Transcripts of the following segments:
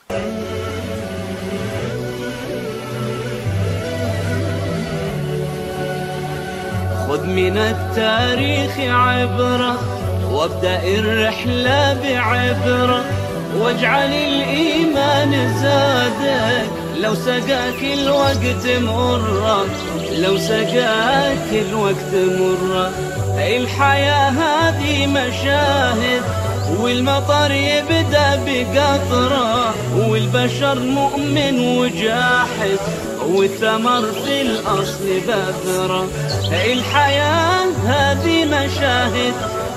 خذ من التاريخ عبرة وابدأ الرحلة بعبرة واجعل الإيمان زادك لو سقاك الوقت مرة لو سقاك الوقت مرة الحياة هذه مشاهد والمطر يبدأ بقطرة والبشر مؤمن وجاحد والثمر في الأصل بذرة الحياة هذه مشاهد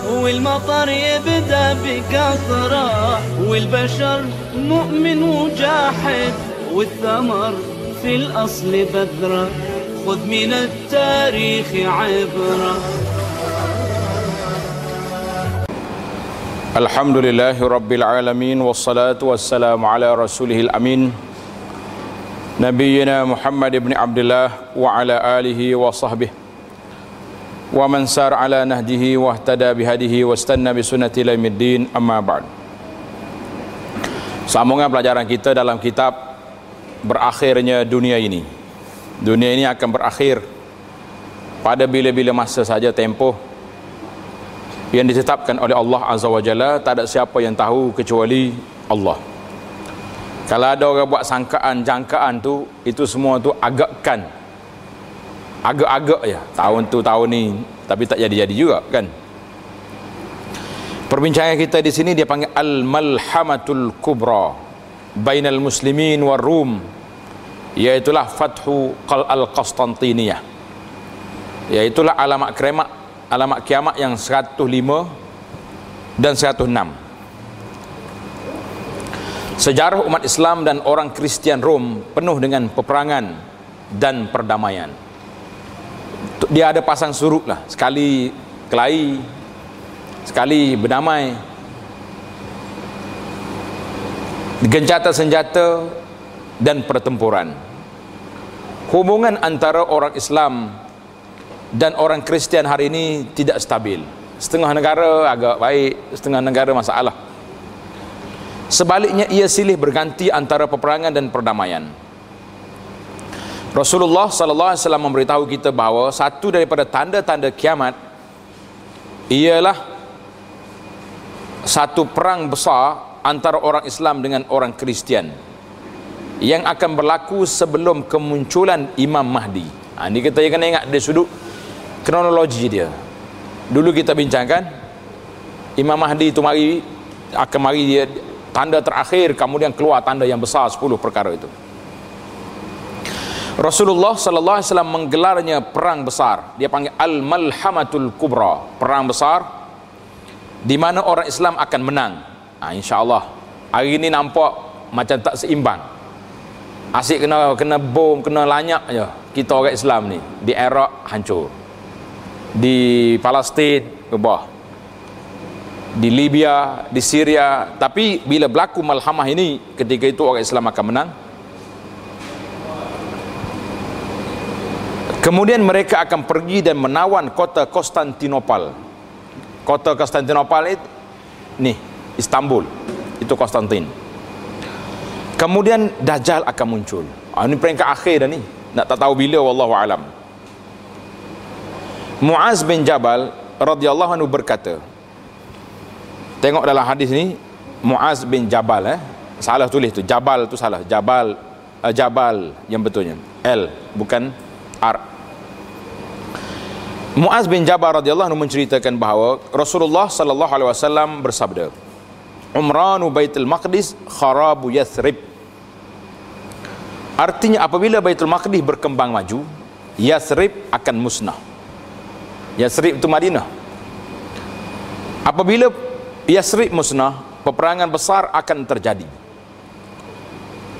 والمطر يبدأ بقطرة والبشر مؤمن وجاحد والثمر في الأصل بذرة خذ من التاريخ عبرة. Alhamdulillahi Rabbil Alamin wassalatu wassalamu ala rasulihil amin Nabiyyina Muhammad ibn Abdullah wa ala alihi wa sahbihi wa man sar ala nahdihi wa ihtada bihadihi wa istanna bi sunnati ila yaumiddin amma ba'd. Sambungan pelajaran kita dalam kitab Berakhirnya Dunia Ini. Dunia ini akan berakhir pada bila-bila masa saja tempoh yang ditetapkan oleh Allah Azza wa Jalla. Tak ada siapa yang tahu kecuali Allah. Kalau ada orang buat sangkaan, jangkaan tu, itu semua tu agak-agak ya, tahun tu tahun ni, tapi tak jadi-jadi juga kan. Perbincangan kita di sini dia panggil Al-Malhamatul Kubra bainal muslimin war Rum, iaitulah Fathu Al-Qastantiniyah, iaitulah alamat kiamat yang 105 dan 106. Sejarah umat Islam dan orang Kristian Rom penuh dengan peperangan dan perdamaian. Dia ada pasang surut lah, sekali kelahi, sekali berdamai, gencatan senjata dan pertempuran. Hubungan antara orang Islam dan orang Kristian hari ini tidak stabil. Setengah negara agak baik, setengah negara masalah. Sebaliknya ia silih berganti antara peperangan dan perdamaian. Rasulullah sallallahu alaihi wasallam memberitahu kita bahawa satu daripada tanda-tanda kiamat ialah satu perang besar antara orang Islam dengan orang Kristian yang akan berlaku sebelum kemunculan Imam Mahdi. Ini kita kena ingat dari sudut kronologi dia. Dulu kita bincangkan Imam Mahdi itu akan mari dia tanda terakhir, kemudian keluar tanda yang besar 10 perkara itu. Rasulullah sallallahu alaihi wasallam menggelarnya perang besar. Dia panggil Al-Malhamatul Kubra, perang besar di mana orang Islam akan menang. Insya-Allah. Hari ini nampak macam tak seimbang. Asyik kena bom, kena lanyak je kita orang Islam ni. Di Iraq hancur, di Palestin gebah, di Libya, di Syria. Tapi bila berlaku malhamah ini, ketika itu orang Islam akan menang. Kemudian mereka akan pergi dan menawan kota Konstantinopel. Kota Konstantinopel itu ni Istanbul, itu Konstantin. Kemudian Dajjal akan muncul. Ini peringkat akhir dah ni, nak tak tahu bila, wallahu alam. Muaz bin Jabal radhiyallahu anhu berkata, tengok dalam hadis ni Muaz bin Jabal, salah tulis tu, Jabal tu salah, Jabal yang betulnya L bukan R. Muaz bin Jabal radhiyallahu anhu menceritakan bahawa Rasulullah sallallahu alaihi wasallam bersabda, Umranu Baitul Maqdis kharabu Yathrib. Artinya apabila Baitul Maqdis berkembang maju, Yathrib akan musnah. Yathrib itu Madinah. Apabila Yathrib musnah, peperangan besar akan terjadi.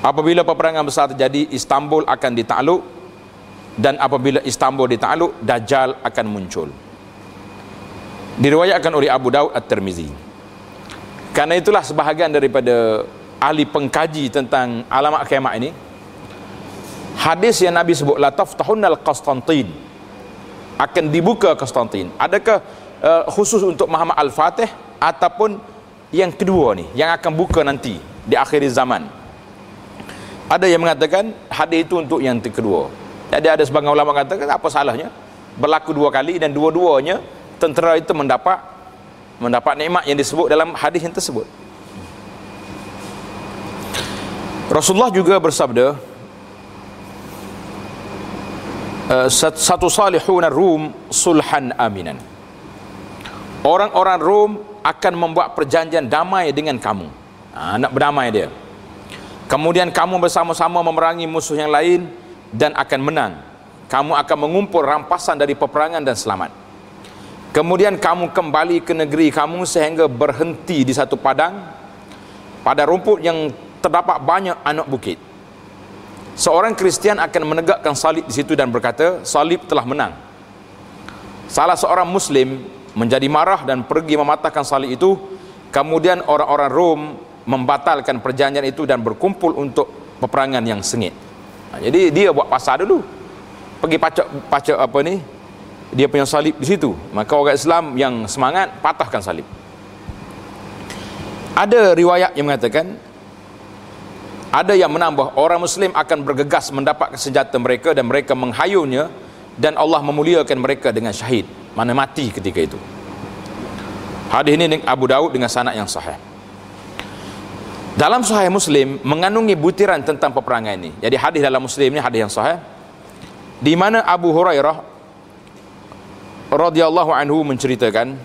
Apabila peperangan besar terjadi, Istanbul akan ditakluk, dan apabila Istanbul ditakluk, Dajjal akan muncul. Diriwayatkan oleh Abu Daud At-Tirmizi. Karena itulah sebahagian daripada ahli pengkaji tentang alamat kiamat ini, hadis yang Nabi sebut, la taftahunnal Qastantin, akan dibuka Konstantin. Adakah khusus untuk Muhammad Al-Fatih ataupun yang kedua ni yang akan buka nanti di akhir zaman? Ada yang mengatakan hadis itu untuk yang kedua. Jadi ada sebagian ulama katakan apa salahnya berlaku dua kali dan dua-duanya tentera itu mendapat nikmat yang disebut dalam hadis yang tersebut. Rasulullah juga bersabda, satu salihuna Rum sulhan aminan. Orang-orang Rom akan membuat perjanjian damai dengan kamu. Nak berdamai dia. Kemudian kamu bersama-sama memerangi musuh yang lain dan akan menang. Kamu akan mengumpul rampasan dari peperangan dan selamat. Kemudian kamu kembali ke negeri kamu sehingga berhenti di satu padang pada rumput yang terdapat banyak anak bukit. Seorang Kristian akan menegakkan salib di situ dan berkata, salib telah menang. Salah seorang Muslim menjadi marah dan pergi mematahkan salib itu. Kemudian orang-orang Rom membatalkan perjanjian itu dan berkumpul untuk peperangan yang sengit. Jadi dia buat pasar dulu, pergi pacak apa ni, dia punya salib di situ. Maka orang Islam yang semangat patahkan salib. Ada riwayat yang mengatakan, ada yang menambah, orang Muslim akan bergegas mendapat senjata mereka dan mereka menghayunya, dan Allah memuliakan mereka dengan syahid, mana mati ketika itu. Hadis ini Abu Daud dengan sanad yang sahih. Dalam Sahih Muslim mengandungi butiran tentang peperangan ini. Jadi hadis dalam Muslim ini hadis yang sahih, di mana Abu Hurairah radhiyallahu anhu menceritakan,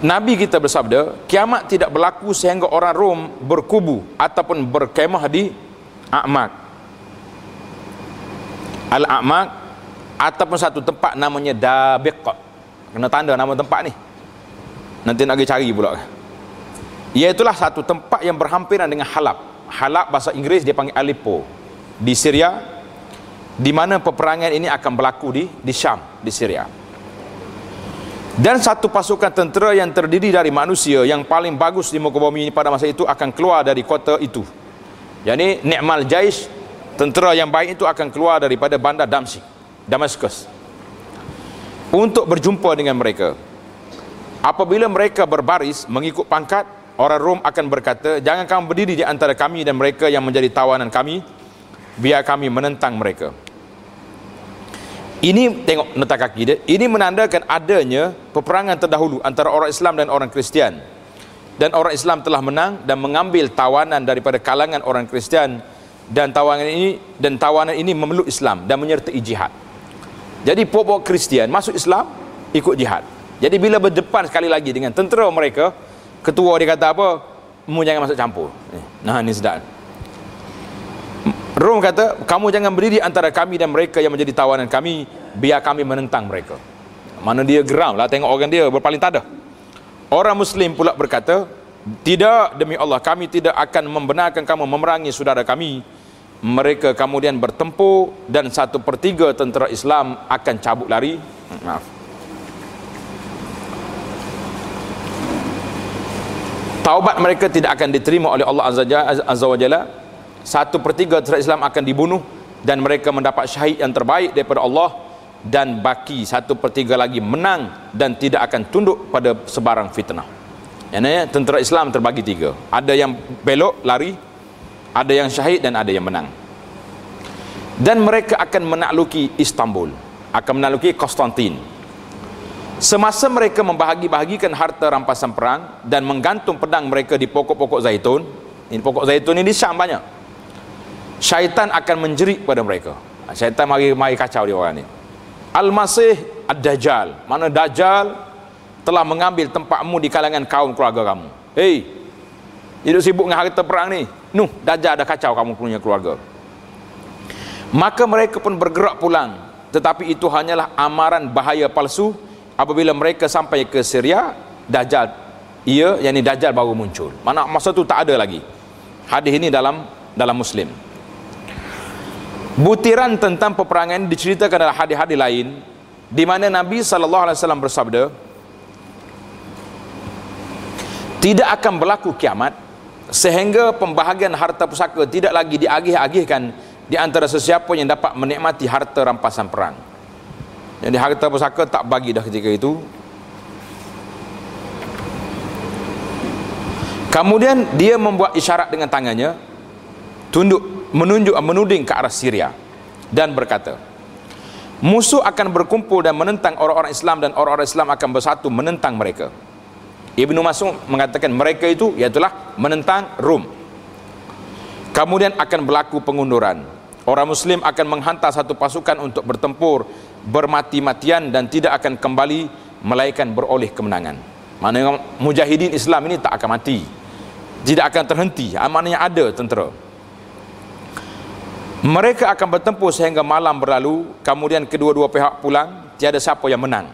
Nabi kita bersabda, kiamat tidak berlaku sehingga orang Rom berkubu ataupun berkemah di A'maq. Al-A'maq ataupun satu tempat namanya Dabiq. Kena tanda nama tempat ni, nanti nak pergi cari pula. Iaitulah satu tempat yang berhampiran dengan Halab. Halab bahasa Inggeris dia panggil Aleppo di Syria, di mana peperangan ini akan berlaku di Syam, di Syria. Dan satu pasukan tentera yang terdiri dari manusia yang paling bagus di muka bumi ini pada masa itu akan keluar dari kota itu. Yani Ni'mal Jaish, tentera yang baik itu akan keluar daripada bandar Damaskus untuk berjumpa dengan mereka. Apabila mereka berbaris mengikut pangkat, orang Rom akan berkata, jangan kamu berdiri di antara kami dan mereka yang menjadi tawanan kami, biar kami menentang mereka. Ini tengok nota kaki dia, ini menandakan adanya peperangan terdahulu antara orang Islam dan orang Kristian, dan orang Islam telah menang dan mengambil tawanan daripada kalangan orang Kristian, dan tawanan ini memeluk Islam dan menyertai jihad. Jadi pokok Kristian masuk Islam, ikut jihad. Jadi bila berdepan sekali lagi dengan tentera mereka, ketua dia kata apa? Mu jangan masuk campur. Nah, ni sedap. Rom kata, kamu jangan berdiri antara kami dan mereka yang menjadi tawanan kami, biar kami menentang mereka. Mana dia geram lah tengok orang dia berpaling tada. Orang Muslim pula berkata, tidak, demi Allah kami tidak akan membenarkan kamu memerangi saudara kami. Mereka kemudian bertempur dan 1/3 tentera Islam akan cabut lari. Maaf. Taubat mereka tidak akan diterima oleh Allah Azza wa Jalla. 1/3 tentera Islam akan dibunuh dan mereka mendapat syahid yang terbaik daripada Allah, dan baki 1/3 lagi menang dan tidak akan tunduk pada sebarang fitnah. Yang tentera Islam terbagi 3. Ada yang belok lari, ada yang syahid dan ada yang menang. Dan mereka akan menakluki Istanbul, akan menakluki Konstantin. Semasa mereka membahagi-bahagikan harta rampasan perang dan menggantung pedang mereka di pokok-pokok zaitun. Ini pokok zaitun ini di Syam banyak. Syaitan akan menjerit pada mereka. Syaitan mari kacau dia orang ni. Al-Masih Ad-Dajjal, mana Dajjal telah mengambil tempatmu di kalangan kaum keluarga kamu. Hei, hidup sibuk dengan harta perang ni. Dajjal dah kacau kamu punya keluarga. Maka mereka pun bergerak pulang, tetapi itu hanyalah amaran bahaya palsu. Apabila mereka sampai ke Syria, Dajjal, yakni Dajjal baru muncul. Mana masa tu tak ada lagi. Hadis ini dalam Muslim. Butiran tentang peperangan diceritakan dalam hadis-hadis lain, di mana Nabi SAW bersabda, tidak akan berlaku kiamat sehingga pembahagian harta pusaka tidak lagi diagih-agihkan di antara sesiapa yang dapat menikmati harta rampasan perang. Jadi harta pusaka tak bagi dah ketika itu. Kemudian dia membuat isyarat dengan tangannya, menunjuk ke arah Syria dan berkata, musuh akan berkumpul dan menentang orang-orang Islam, dan orang-orang Islam akan bersatu menentang mereka. Ibnu Mas'ud mengatakan mereka itu iaitulah menentang Rom. Kemudian akan berlaku pengunduran. Orang Muslim akan menghantar satu pasukan untuk bertempur bermati-matian dan tidak akan kembali melainkan beroleh kemenangan. Maknanya mujahidin Islam ini tak akan mati, tidak akan terhenti, maknanya ada tentera. Mereka akan bertempur sehingga malam berlalu, kemudian kedua-dua pihak pulang, tiada siapa yang menang,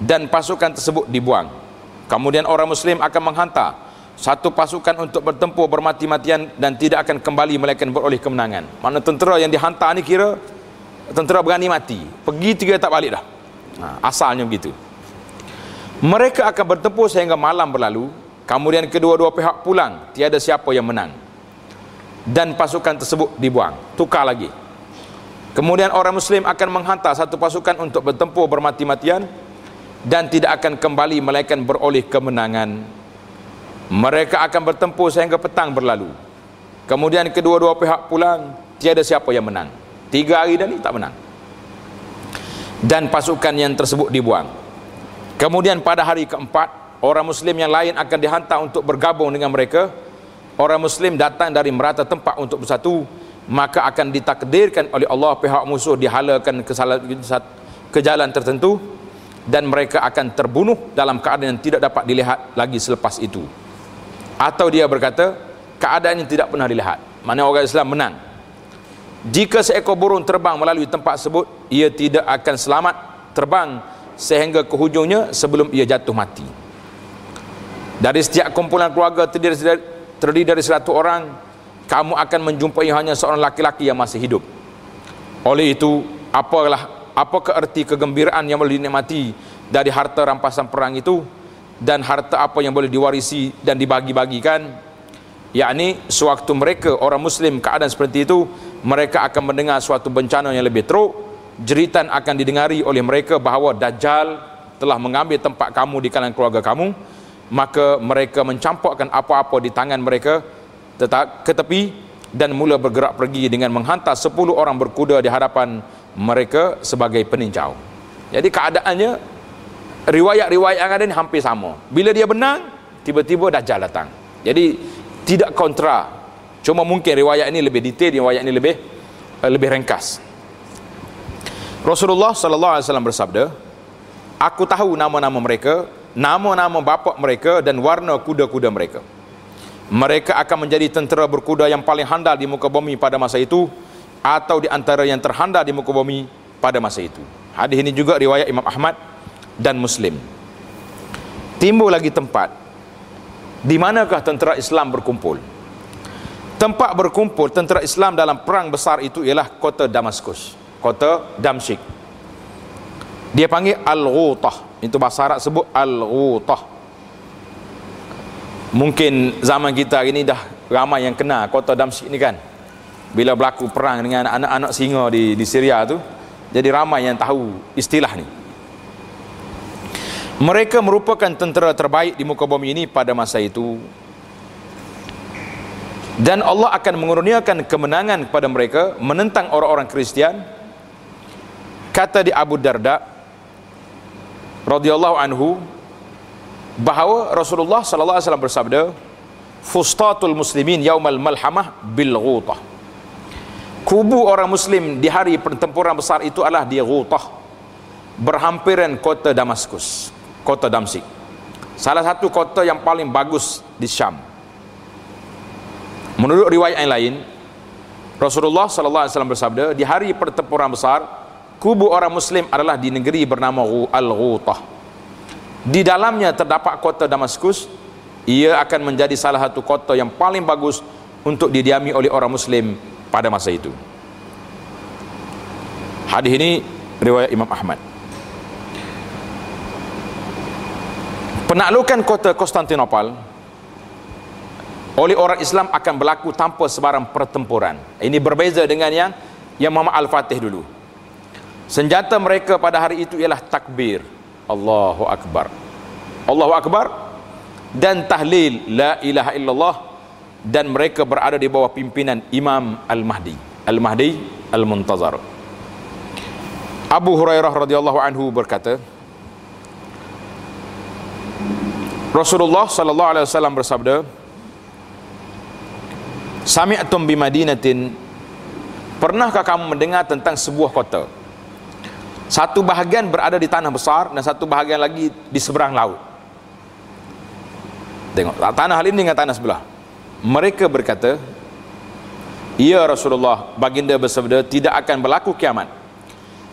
dan pasukan tersebut dibuang. Kemudian orang Muslim akan menghantar satu pasukan untuk bertempur bermati-matian dan tidak akan kembali melainkan beroleh kemenangan. Maknanya tentera yang dihantar ni kira tentera berani mati, pergi 3 tak balik dah. Asalnya begitu. Mereka akan bertempur sehingga malam berlalu, kemudian kedua-dua pihak pulang, tiada siapa yang menang, dan pasukan tersebut dibuang, tukar lagi. Kemudian orang Muslim akan menghantar satu pasukan untuk bertempur bermati-matian dan tidak akan kembali melainkan beroleh kemenangan. Mereka akan bertempur sehingga petang berlalu, kemudian kedua-dua pihak pulang, tiada siapa yang menang. 3 hari dah ni tak menang, dan pasukan yang tersebut dibuang. Kemudian pada hari keempat, orang Muslim yang lain akan dihantar untuk bergabung dengan mereka. Orang Muslim datang dari merata tempat untuk bersatu, maka akan ditakdirkan oleh Allah pihak musuh dihalakan ke jalan tertentu, dan mereka akan terbunuh dalam keadaan yang tidak dapat dilihat lagi selepas itu. Atau dia berkata, keadaan yang tidak pernah dilihat, maknanya orang Islam menang. Jika seekor burung terbang melalui tempat tersebut, ia tidak akan selamat terbang sehingga ke hujungnya sebelum ia jatuh mati. Dari setiap kumpulan keluarga terdiri dari 100 orang, kamu akan menjumpai hanya seorang laki-laki yang masih hidup. Oleh itu, apakah erti kegembiraan yang boleh dinikmati dari harta rampasan perang itu, dan harta apa yang boleh diwarisi dan dibagi-bagikan? Yakni sewaktu mereka orang Muslim keadaan seperti itu, mereka akan mendengar suatu bencana yang lebih teruk. Jeritan akan didengari oleh mereka bahawa Dajjal telah mengambil tempat kamu di kalangan keluarga kamu. Maka mereka mencampakkan apa-apa di tangan mereka ke tepi dan mula bergerak pergi dengan menghantar 10 orang berkuda di hadapan mereka sebagai peninjau. Jadi keadaannya, riwayat-riwayat yang ada ni hampir sama. Bila dia benang, tiba-tiba Dajjal datang. Jadi tidak kontra, cuma mungkin riwayat ini lebih detail, riwayat ini lebih ringkas. Rasulullah sallallahu alaihi wasallam bersabda, aku tahu nama-nama mereka, nama-nama bapa mereka dan warna kuda-kuda mereka. Mereka akan menjadi tentera berkuda yang paling handal di muka bumi pada masa itu, atau di antara yang terhandal di muka bumi pada masa itu. Hadis ini juga riwayat Imam Ahmad dan Muslim. Timbul lagi tempat di manakah tentera Islam berkumpul. Tempat berkumpul tentera Islam dalam perang besar itu ialah kota Damaskus, kota Damsyik. Dia panggil Al-Ghutah, itu bahasa Arab sebut Al-Ghutah. Mungkin zaman kita hari ni dah ramai yang kenal kota Damsyik ni kan, bila berlaku perang dengan anak-anak singa di Syria tu, jadi ramai yang tahu istilah ni. Mereka merupakan tentera terbaik di muka bumi ini pada masa itu, dan Allah akan mengurniakan kemenangan kepada mereka menentang orang-orang Kristian. Kata di Abu Darda radhiyallahu anhu bahawa Rasulullah sallallahu alaihi wasallam bersabda, fustatul muslimin yaumal malhamah bil Ghutah. Kubu orang muslim di hari pertempuran besar itu adalah di Ghutah, berhampiran kota Damaskus, kota Damsyik, salah satu kota yang paling bagus di Syam. Menurut riwayat yang lain, Rasulullah sallallahu alaihi wasallam bersabda, di hari pertempuran besar, kubu orang muslim adalah di negeri bernama Al-Ghutah. Di dalamnya terdapat kota Damaskus. Ia akan menjadi salah satu kota yang paling bagus untuk didiami oleh orang muslim pada masa itu. Hadis ini riwayat Imam Ahmad. Penaklukan kota Konstantinopel oleh orang Islam akan berlaku tanpa sebarang pertempuran. Ini berbeza dengan yang Muhammad Al-Fatih dulu. Senjata mereka pada hari itu ialah takbir, Allahu Akbar, Allahu Akbar, dan tahlil la ilaha illallah, dan mereka berada di bawah pimpinan Imam Al-Mahdi Al-Muntazar. Abu Hurairah radhiyallahu anhu berkata, Rasulullah sallallahu alaihi wasallam bersabda, sami'tum bi Madinatin, pernahkah kamu mendengar tentang sebuah kota, satu bahagian berada di tanah besar dan satu bahagian lagi di seberang laut. Tengok, tanah hal ini dengan tanah sebelah. Mereka berkata, ya Rasulullah, baginda bersabda, tidak akan berlaku kiamat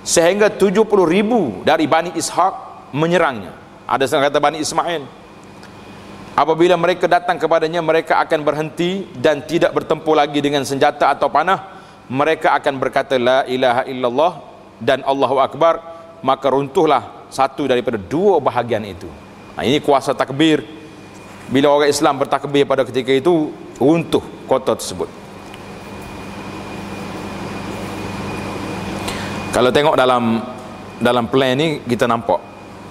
sehingga 70,000 dari Bani Ishaq menyerangnya. Ada yang kata Bani Ismail. Apabila mereka datang kepadanya, mereka akan berhenti dan tidak bertempur lagi dengan senjata atau panah. Mereka akan berkata la ilaha illallah dan Allahu Akbar, maka runtuhlah satu daripada dua bahagian itu. Nah, ini kuasa takbir. Bila orang Islam bertakbir pada ketika itu, runtuh kota tersebut. Kalau tengok dalam plan ni, kita nampak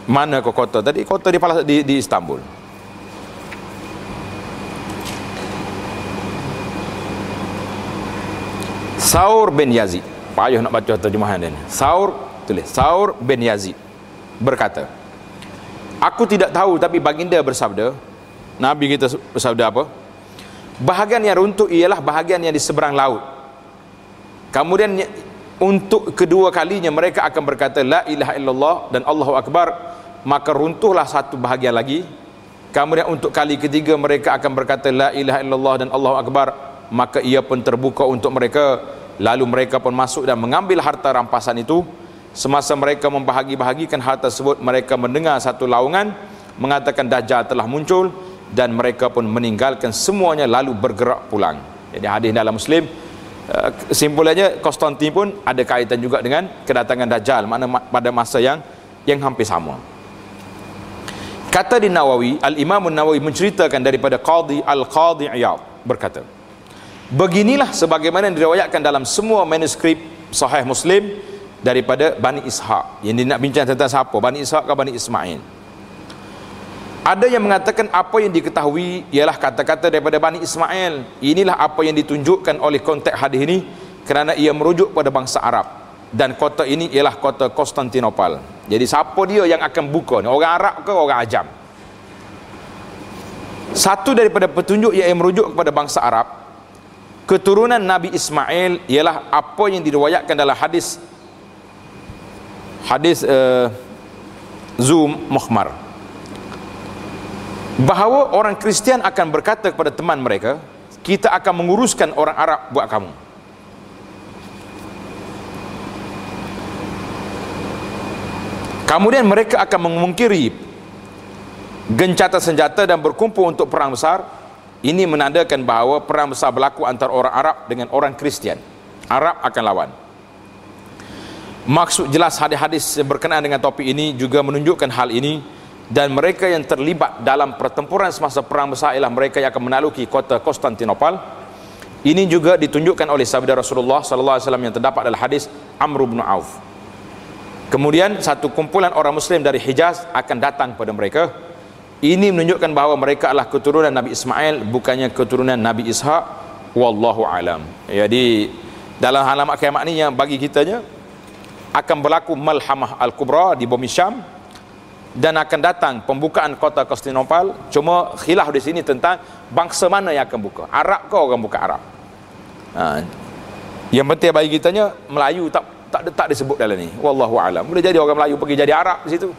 mana ke kota tadi. Kota di Istanbul. Saur bin Yazid, payah nak baca terjemahan dia ni. Saur bin Yazid berkata, aku tidak tahu, tapi baginda bersabda, Nabi kita bersabda apa? Bahagian yang runtuh ialah bahagian yang di seberang laut. Kemudian untuk kedua kalinya mereka akan berkata la ilaha illallah dan Allahu Akbar, maka runtuhlah satu bahagian lagi. Kemudian untuk kali ketiga mereka akan berkata la ilaha illallah dan Allahu Akbar, maka ia pun terbuka untuk mereka. Lalu mereka pun masuk dan mengambil harta rampasan itu. Semasa mereka membahagi-bahagikan harta tersebut, mereka mendengar satu laungan mengatakan Dajjal telah muncul, dan mereka pun meninggalkan semuanya lalu bergerak pulang. Jadi hadis dalam Muslim. Kesimpulannya, Konstantin pun ada kaitan juga dengan kedatangan Dajjal, mana pada masa yang hampir sama. Kata di Nawawi, Al-Imam Nawawi menceritakan daripada Al-Qadhi Iyad berkata, beginilah sebagaimana diriwayatkan dalam semua manuskrip Sahih Muslim daripada Bani Ishaq. Yang dia nak bincang tentang siapa, Bani Ishaq ke Bani Ismail. Ada yang mengatakan apa yang diketahui ialah kata-kata daripada Bani Ismail. Inilah apa yang ditunjukkan oleh konteks hadis ini, kerana ia merujuk pada bangsa Arab, dan kota ini ialah kota Konstantinopel. Jadi siapa dia yang akan buka ni, orang Arab ke orang Ajam? Satu daripada petunjuk yang merujuk kepada bangsa Arab, keturunan Nabi Ismail, ialah apa yang diriwayatkan dalam hadis Zum Muhammar, bahawa orang Kristian akan berkata kepada teman mereka, kita akan menguruskan orang Arab buat kamu. Kemudian mereka akan memungkiri gencatan senjata dan berkumpul untuk perang besar. Ini menandakan bahawa perang besar berlaku antara orang Arab dengan orang Kristian. Arab akan lawan. Maksud jelas hadis-hadis berkenaan dengan topik ini juga menunjukkan hal ini, dan mereka yang terlibat dalam pertempuran semasa perang besar ialah mereka yang akan menaluki kota Konstantinopel. Ini juga ditunjukkan oleh sabda Rasulullah sallallahu alaihi wasallam yang terdapat dalam hadis Amr bin Auf. Kemudian satu kumpulan orang Muslim dari Hijaz akan datang pada mereka. Ini menunjukkan bahawa mereka adalah keturunan Nabi Ismail, bukannya keturunan Nabi Ishaq. Wallahu alam. Jadi dalam halaman kiamat ni yang bagi kitanya akan berlaku Malhamah Al-Kubra di bumi Syam, dan akan datang pembukaan kota Konstantinopel. Cuma khilaf di sini tentang bangsa mana yang akan buka, Arab ke orang bukan Arab. Yang penting bagi kitanya Melayu tak disebut dalam ni. Wallahu alam. Boleh jadi orang Melayu pergi jadi Arab di situ,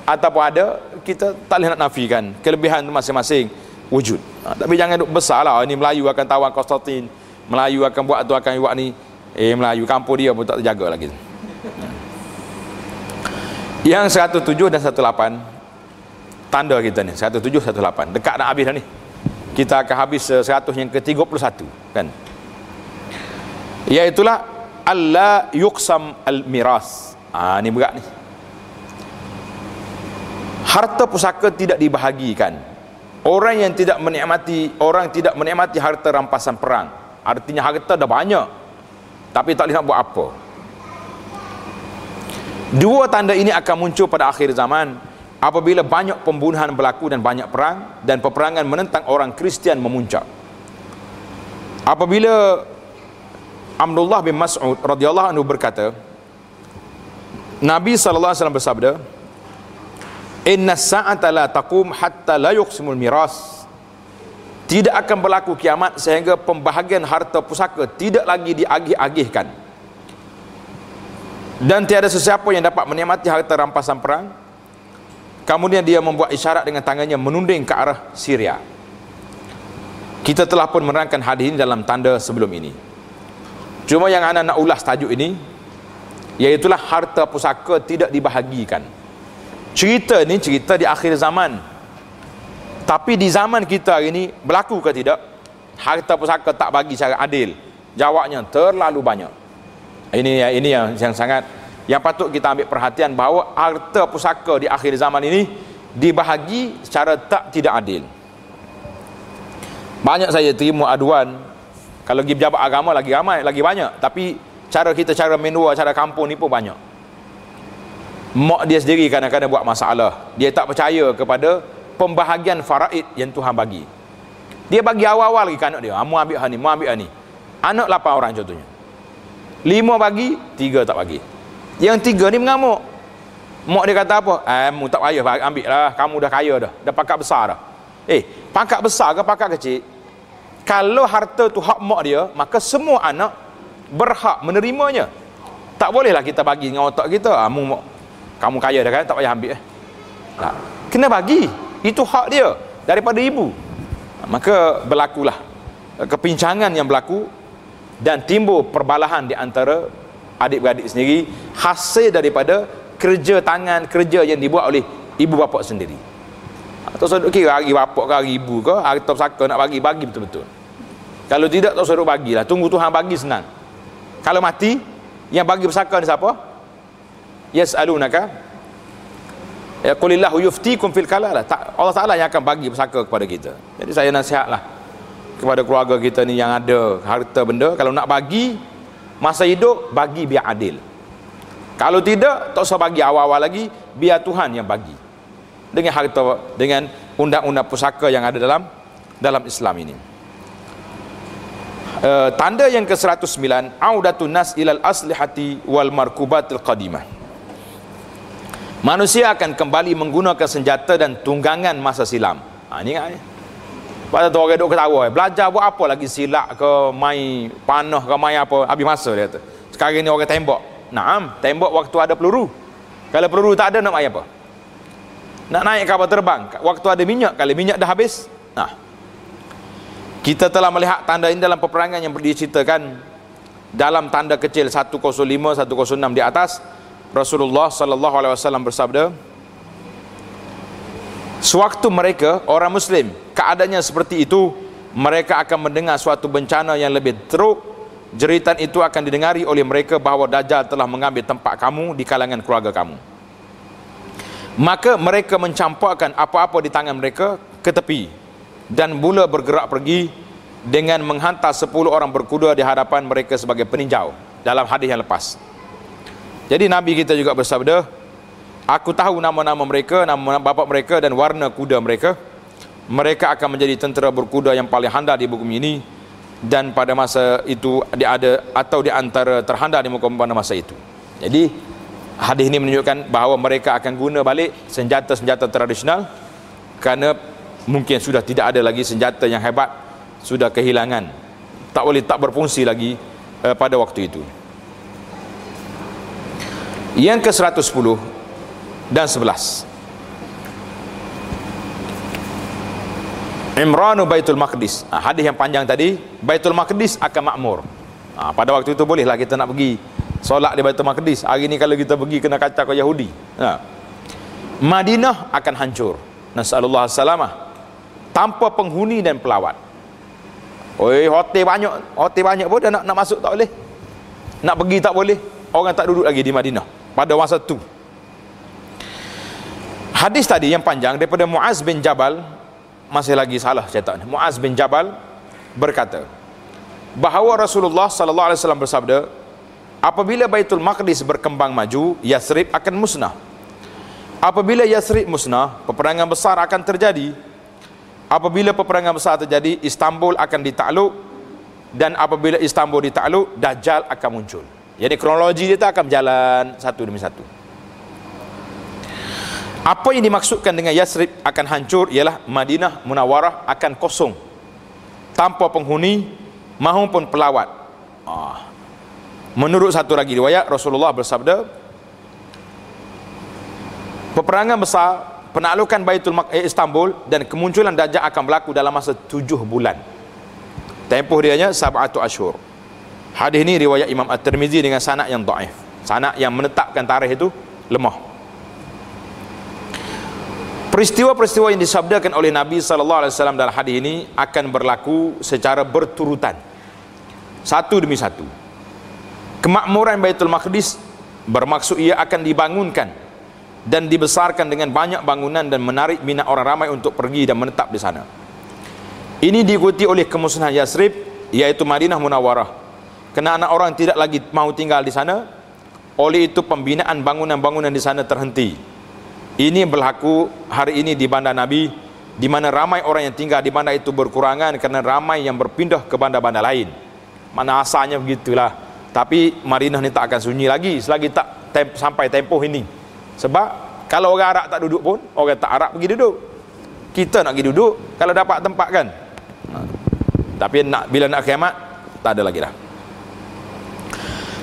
ataupun ada, kita tak boleh nak nafikan kelebihan masing-masing wujud. Tapi jangan duk besarlah ini Melayu akan tawan Konstantin, Melayu akan buat tu akan buat ni. Melayu kampung dia pun tak terjaga lagi. Yang 107 dan 18 tanda kita ni, 107 18 dekat nak habis dah ni. Kita akan habis 100 yang ke-31 kan. Iaitulah alla yuqsam al-miras. Ni berat ni. Harta pusaka tidak dibahagikan. Orang tidak menikmati harta rampasan perang. Artinya harta dah banyak, tapi tak boleh nak buat apa. Dua tanda ini akan muncul pada akhir zaman, apabila banyak pembunuhan berlaku dan banyak perang dan peperangan menentang orang Kristian memuncak. Apabila Abdullah bin Mas'ud radhiyallahu anhu berkata, Nabi sallallahu alaihi wasallam bersabda, "Inna as-sa'ata la taqum hatta la yuqsimul miras." Tidak akan berlaku kiamat sehingga pembahagian harta pusaka tidak lagi diagih-agihkan. Dan tiada sesiapa yang dapat menikmati harta rampasan perang. Kemudian dia membuat isyarat dengan tangannya menunding ke arah Syria. Kita telah pun menerangkan hadis ini dalam tanda sebelum ini. Cuma yang anda nak ulas tajuk ini, iaitulah harta pusaka tidak dibahagikan. Cerita ni cerita di akhir zaman. Tapi di zaman kita hari ini berlaku ke tidak? Harta pusaka tak bagi secara adil. Jawabnya terlalu banyak. Ini yang sangat yang patut kita ambil perhatian, bahawa harta pusaka di akhir zaman ini dibahagi secara tidak adil. Banyak saya terima aduan, kalau pergi pejabat agama lagi ramai, lagi banyak. Tapi cara menua, cara kampung ni pun banyak. Mak dia sendiri kadang-kadang buat masalah. Dia tak percaya kepada pembahagian faraid yang Tuhan bagi. Dia bagi awal-awal lagi ke anak dia, mu ambil ni, mu ambil ni. Anak 8 orang contohnya, 5 bagi, 3 tak bagi. Yang 3 ni mengamuk. Mak dia kata apa? Mu tak payah ambil lah, kamu dah kaya dah pangkat besar dah. Pangkat besar ke pangkat kecil, kalau harta tu hak mak dia, maka semua anak berhak menerimanya. Tak bolehlah kita bagi dengan otak kita, kamu kaya dah kan, tak payah ambil. Tak. Kena bagi, itu hak dia daripada ibu. Maka berlakulah kepincangan yang berlaku dan timbul perbalahan di antara adik-beradik sendiri, hasil daripada kerja tangan, kerja yang dibuat oleh ibu bapa sendiri. Atau sodok kira hari bapak ke hari ibu ke, harta pusaka nak bagi betul-betul. Kalau tidak, tak sodok bagilah, tunggu Tuhan bagi senang. Kalau mati, yang bagi pusaka ni siapa? Yas'alunaka qulillahu yuftikum fil kalalah. Allah Ta'ala yang akan bagi pusaka kepada kita. Jadi saya nasihatlah kepada keluarga kita ni yang ada harta benda, kalau nak bagi masa hidup, bagi biar adil. Kalau tidak, tak usah bagi awal-awal lagi, biar Tuhan yang bagi. Dengan harta, dengan undang-undang pusaka yang ada dalam Islam ini. Tanda yang ke-109, audatun nas ilal aslihati wal markubatil qadimah. Manusia akan kembali menggunakan senjata dan tunggangan masa silam. Ini ingat. Pada tu orang duk ketawa, belajar buat apa lagi, silak ke, main panah ke, main apa, habis masa dia kata. Sekarang ni orang tembak. Naam, tembak waktu ada peluru. Kalau peluru tak ada, nak main apa? Nak naik kapal terbang waktu ada minyak, kalau minyak dah habis. Kita telah melihat tanda ini dalam peperangan yang diceritakan dalam tanda kecil 105, 106 di atas. Rasulullah sallallahu alaihi wasallam bersabda, sewaktu mereka orang muslim keadaannya seperti itu, mereka akan mendengar suatu bencana yang lebih teruk. Jeritan itu akan didengari oleh mereka bahawa Dajjal telah mengambil tempat kamu di kalangan keluarga kamu. Maka mereka mencampakkan apa-apa di tangan mereka ke tepi dan mula bergerak pergi dengan menghantar 10 orang berkuda di hadapan mereka sebagai peninjau, dalam hadis yang lepas. Jadi Nabi kita juga bersabda, aku tahu nama-nama mereka, nama bapa mereka dan warna kuda mereka. Mereka akan menjadi tentera berkuda yang paling handal di bumi ini, dan pada masa itu dia ada atau di antara terhandal di muka bumi pada masa itu. Jadi hadis ini menunjukkan bahawa mereka akan guna balik senjata-senjata tradisional, kerana mungkin sudah tidak ada lagi senjata yang hebat, sudah kehilangan, tak berfungsi lagi pada waktu itu. Yang ke-110 dan 11, Imranu Baitul Maqdis. Hadis yang panjang tadi, Baitul Maqdis akan makmur. Pada waktu itu bolehlah kita nak pergi solat di Baitul Maqdis. Hari ni kalau kita pergi kena kacau ke Yahudi. Madinah akan hancur, nasallallahu salamah, tanpa penghuni dan pelawat. Hotel banyak pun dah nak masuk tak boleh, nak pergi tak boleh. Orang tak duduk lagi di Madinah pada masa tu. Hadis tadi yang panjang daripada Muaz bin Jabal, masih lagi salah cetak. Muaz bin Jabal berkata bahawa Rasulullah sallallahu alaihi wasallam bersabda, apabila Baitul Maqdis berkembang maju, Yathrib akan musnah. Apabila Yathrib musnah, peperangan besar akan terjadi. Apabila peperangan besar terjadi, Istanbul akan ditakluk, dan apabila Istanbul ditakluk, Dajjal akan muncul. Jadi kronologi dia akan berjalan satu demi satu. Apa yang dimaksudkan dengan Yathrib akan hancur ialah Madinah Munawwarah akan kosong, tanpa penghuni maupun pelawat. Menurut satu lagi riwayat, Rasulullah bersabda, peperangan besar, penaklukan Istanbul dan kemunculan Dajjal akan berlaku dalam masa 7 bulan. Tempoh dianya 7 asyhur. Hadis ini riwayat Imam At-Tirmizi dengan sanad yang dhaif. Sanad yang menetapkan tarikh itu lemah. Peristiwa-peristiwa yang disabdakan oleh Nabi SAW dalam hadis ini akan berlaku secara berturutan, satu demi satu. Kemakmuran Baitul Maqdis bermaksud ia akan dibangunkan dan dibesarkan dengan banyak bangunan dan menarik minat orang ramai untuk pergi dan menetap di sana. Ini diikuti oleh kemusnahan Yathrib, yaitu Madinah Munawwarah, kerana orang tidak lagi mau tinggal di sana. Oleh itu pembinaan bangunan-bangunan di sana terhenti. Ini berlaku hari ini di bandar Nabi, di mana ramai orang yang tinggal di bandar itu berkurangan kerana ramai yang berpindah ke bandar-bandar lain. Mana asalnya begitulah. Tapi Madinah ni tak akan sunyi lagi selagi tak sampai tempoh ini. Sebab kalau orang Arab tak duduk pun, orang tak Arab pergi duduk. Kita nak pergi duduk kalau dapat tempat kan. Tapi bila nak kiamat, tak ada lagi dah.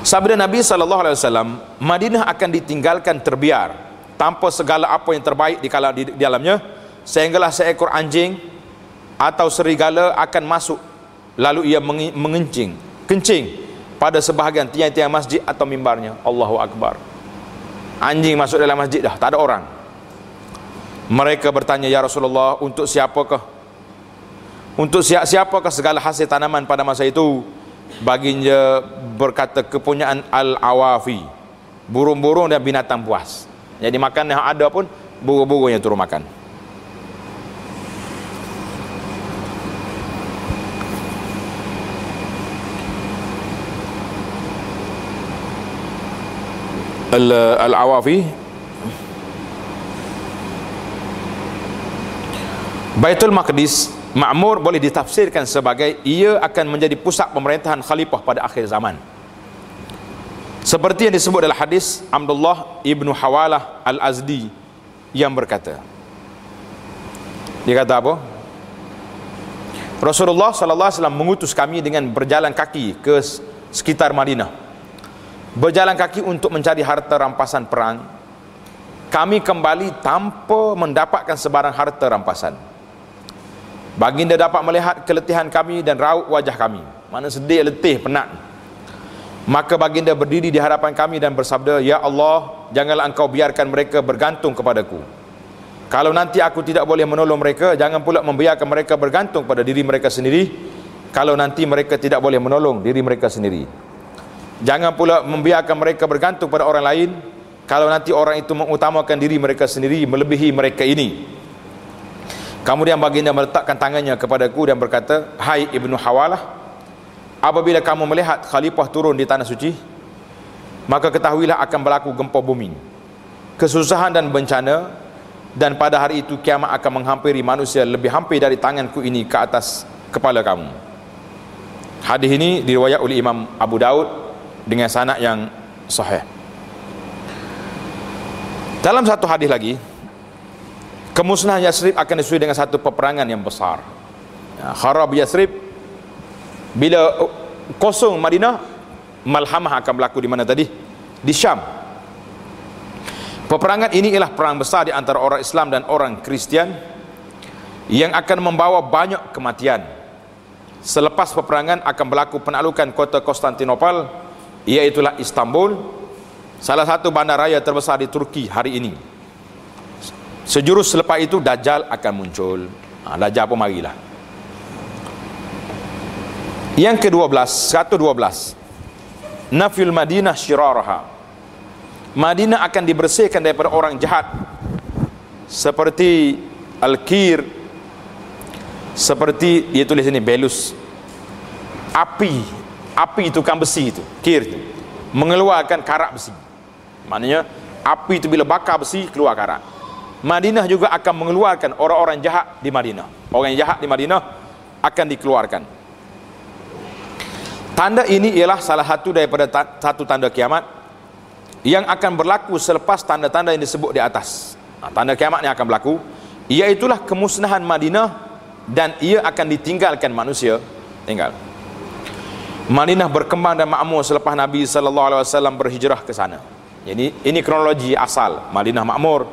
Sabda Nabi SAW, Madinah akan ditinggalkan terbiar tanpa segala apa yang terbaik di dalamnya, sehinggalah seekor anjing atau serigala akan masuk, lalu ia kencing pada sebahagian tiang-tiang masjid atau mimbarnya. Allahu Akbar. Anjing masuk dalam masjid dah, tak ada orang. Mereka bertanya, ya Rasulullah, untuk siapakah? Untuk siapakah segala hasil tanaman pada masa itu? Baginda berkata, kepunyaan al-awafi, burung-burung dan binatang buas. Jadi makan yang ada pun burung-burung yang turun makan. Al-awafi, Baitul Maqdis makmur boleh ditafsirkan sebagai ia akan menjadi pusat pemerintahan khalifah pada akhir zaman. Seperti yang disebut dalam hadis Abdullah ibnu Hawalah al-Azdi yang berkata, dia kata apa? Rasulullah SAW mengutus kami dengan berjalan kaki ke sekitar Madinah, berjalan kaki untuk mencari harta rampasan perang. Kami kembali tanpa mendapatkan sebarang harta rampasan. Baginda dapat melihat keletihan kami dan raut wajah kami, mana sedih, letih, penat. Maka baginda berdiri di hadapan kami dan bersabda, ya Allah, janganlah engkau biarkan mereka bergantung kepadaku. Kalau nanti aku tidak boleh menolong mereka, jangan pula membiarkan mereka bergantung pada diri mereka sendiri. Kalau nanti mereka tidak boleh menolong diri mereka sendiri, jangan pula membiarkan mereka bergantung pada orang lain. Kalau nanti orang itu mengutamakan diri mereka sendiri melebihi mereka ini. Kemudian baginda meletakkan tangannya kepadaku dan berkata, hai Ibnu Hawalah, apabila kamu melihat khalifah turun di tanah suci, maka ketahuilah akan berlaku gempa bumi, kesusahan dan bencana, dan pada hari itu kiamat akan menghampiri manusia lebih hampir dari tanganku ini ke atas kepala kamu. Hadis ini diriwayat oleh Imam Abu Daud dengan sanad yang sahih. Dalam satu hadis lagi, kemusnahan Yathrib akan disertai dengan satu peperangan yang besar. Kharab Yathrib, bila kosong Madinah, malhamah akan berlaku di mana tadi? Di Syam. Peperangan ini ialah perang besar di antara orang Islam dan orang Kristian yang akan membawa banyak kematian. Selepas peperangan akan berlaku penaklukan kota Konstantinopel, iaitulah Istanbul, salah satu bandaraya terbesar di Turki hari ini. Sejurus selepas itu Dajjal akan muncul. Dajjal pun marilah. Yang ke-12, 112, Nafil Madinah syiraraha. Madinah akan dibersihkan daripada orang jahat seperti Al-Kir, seperti dia tulis ini Belus. Api itu kan besi itu, Kir itu mengeluarkan karat besi. Maknanya Api itu bila bakar besi, keluar karat. Madinah juga akan mengeluarkan orang-orang jahat di Madinah. Orang yang jahat di Madinah akan dikeluarkan. Tanda ini ialah salah satu daripada satu tanda kiamat yang akan berlaku selepas tanda-tanda yang disebut di atas. Tanda kiamat yang akan berlaku, iaitulah kemusnahan Madinah dan ia akan ditinggalkan manusia. Tinggal. Madinah berkembang dan makmur selepas Nabi SAW berhijrah ke sana. Jadi ini kronologi asal Madinah makmur.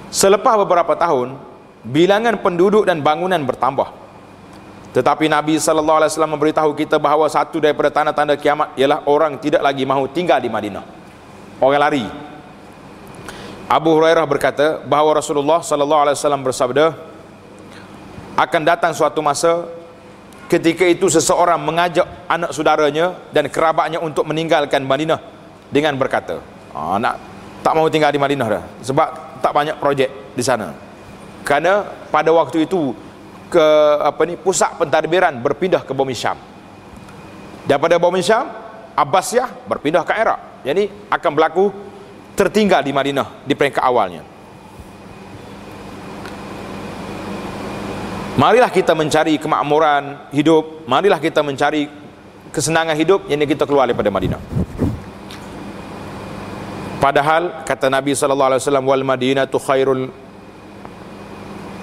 Selepas beberapa tahun, bilangan penduduk dan bangunan bertambah. Tetapi Nabi SAW memberitahu kita bahawa satu daripada tanda-tanda kiamat ialah orang tidak lagi mahu tinggal di Madinah. Orang lari. Abu Hurairah berkata bahawa Rasulullah SAW bersabda, akan datang suatu masa ketika itu seseorang mengajak anak saudaranya dan kerabatnya untuk meninggalkan Madinah dengan berkata, tak mahu tinggal di Madinah dah, sebab tak banyak projek di sana. Kerana pada waktu itu pusat pentadbiran berpindah ke bumi Syam. Daripada bumi Syam, Abbasiyah berpindah ke Iraq. Jadi akan berlaku tertinggal di Madinah di peringkat awalnya. Marilah kita mencari kemakmuran hidup, marilah kita mencari kesenangan hidup, yang kita keluar daripada Madinah. Padahal kata Nabi SAW, wal madinatu khairul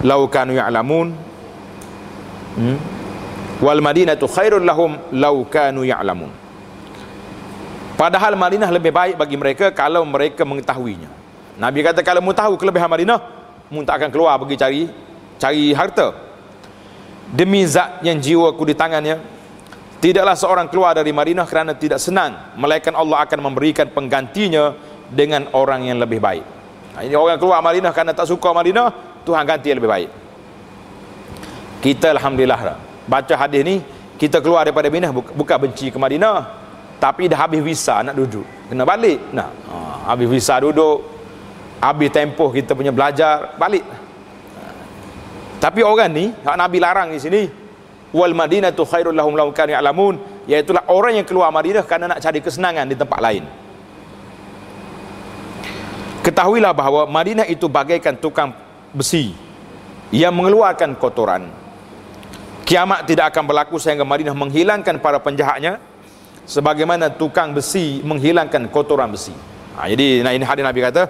law kanu ya'lamun. Wal madinatu khairul lahum law kanu ya'lamun. Padahal Madinah lebih baik bagi mereka kalau mereka mengetahuinya. Nabi kata kalau mu tahu kelebihan Madinah, mu tak akan keluar pergi cari harta. Demi zat yang jiwaku di tangannya, tidaklah seorang keluar dari Madinah kerana tidak senang, melainkan Allah akan memberikan penggantinya dengan orang yang lebih baik. Ini orang keluar Madinah kerana tak suka Madinah, Tuhan ganti yang lebih baik. Kita alhamdulillah baca hadis ni, kita keluar daripada Madinah bukan benci ke Madinah, tapi dah habis visa nak duduk, kena balik. Habis visa duduk, habis tempoh kita punya belajar, balik. Tapi orang ni, hak Nabi larang di sini, wal madinatu khairul lahum law kanu ya'lamun, iaitulah orang yang keluar Madinah kerana nak cari kesenangan di tempat lain. Ketahuilah bahawa Madinah itu bagaikan tukang besi yang mengeluarkan kotoran. Kiamat tidak akan berlaku sehingga Madinah menghilangkan para penjahatnya, sebagaimana tukang besi menghilangkan kotoran besi. Jadi ini hadis Nabi kata,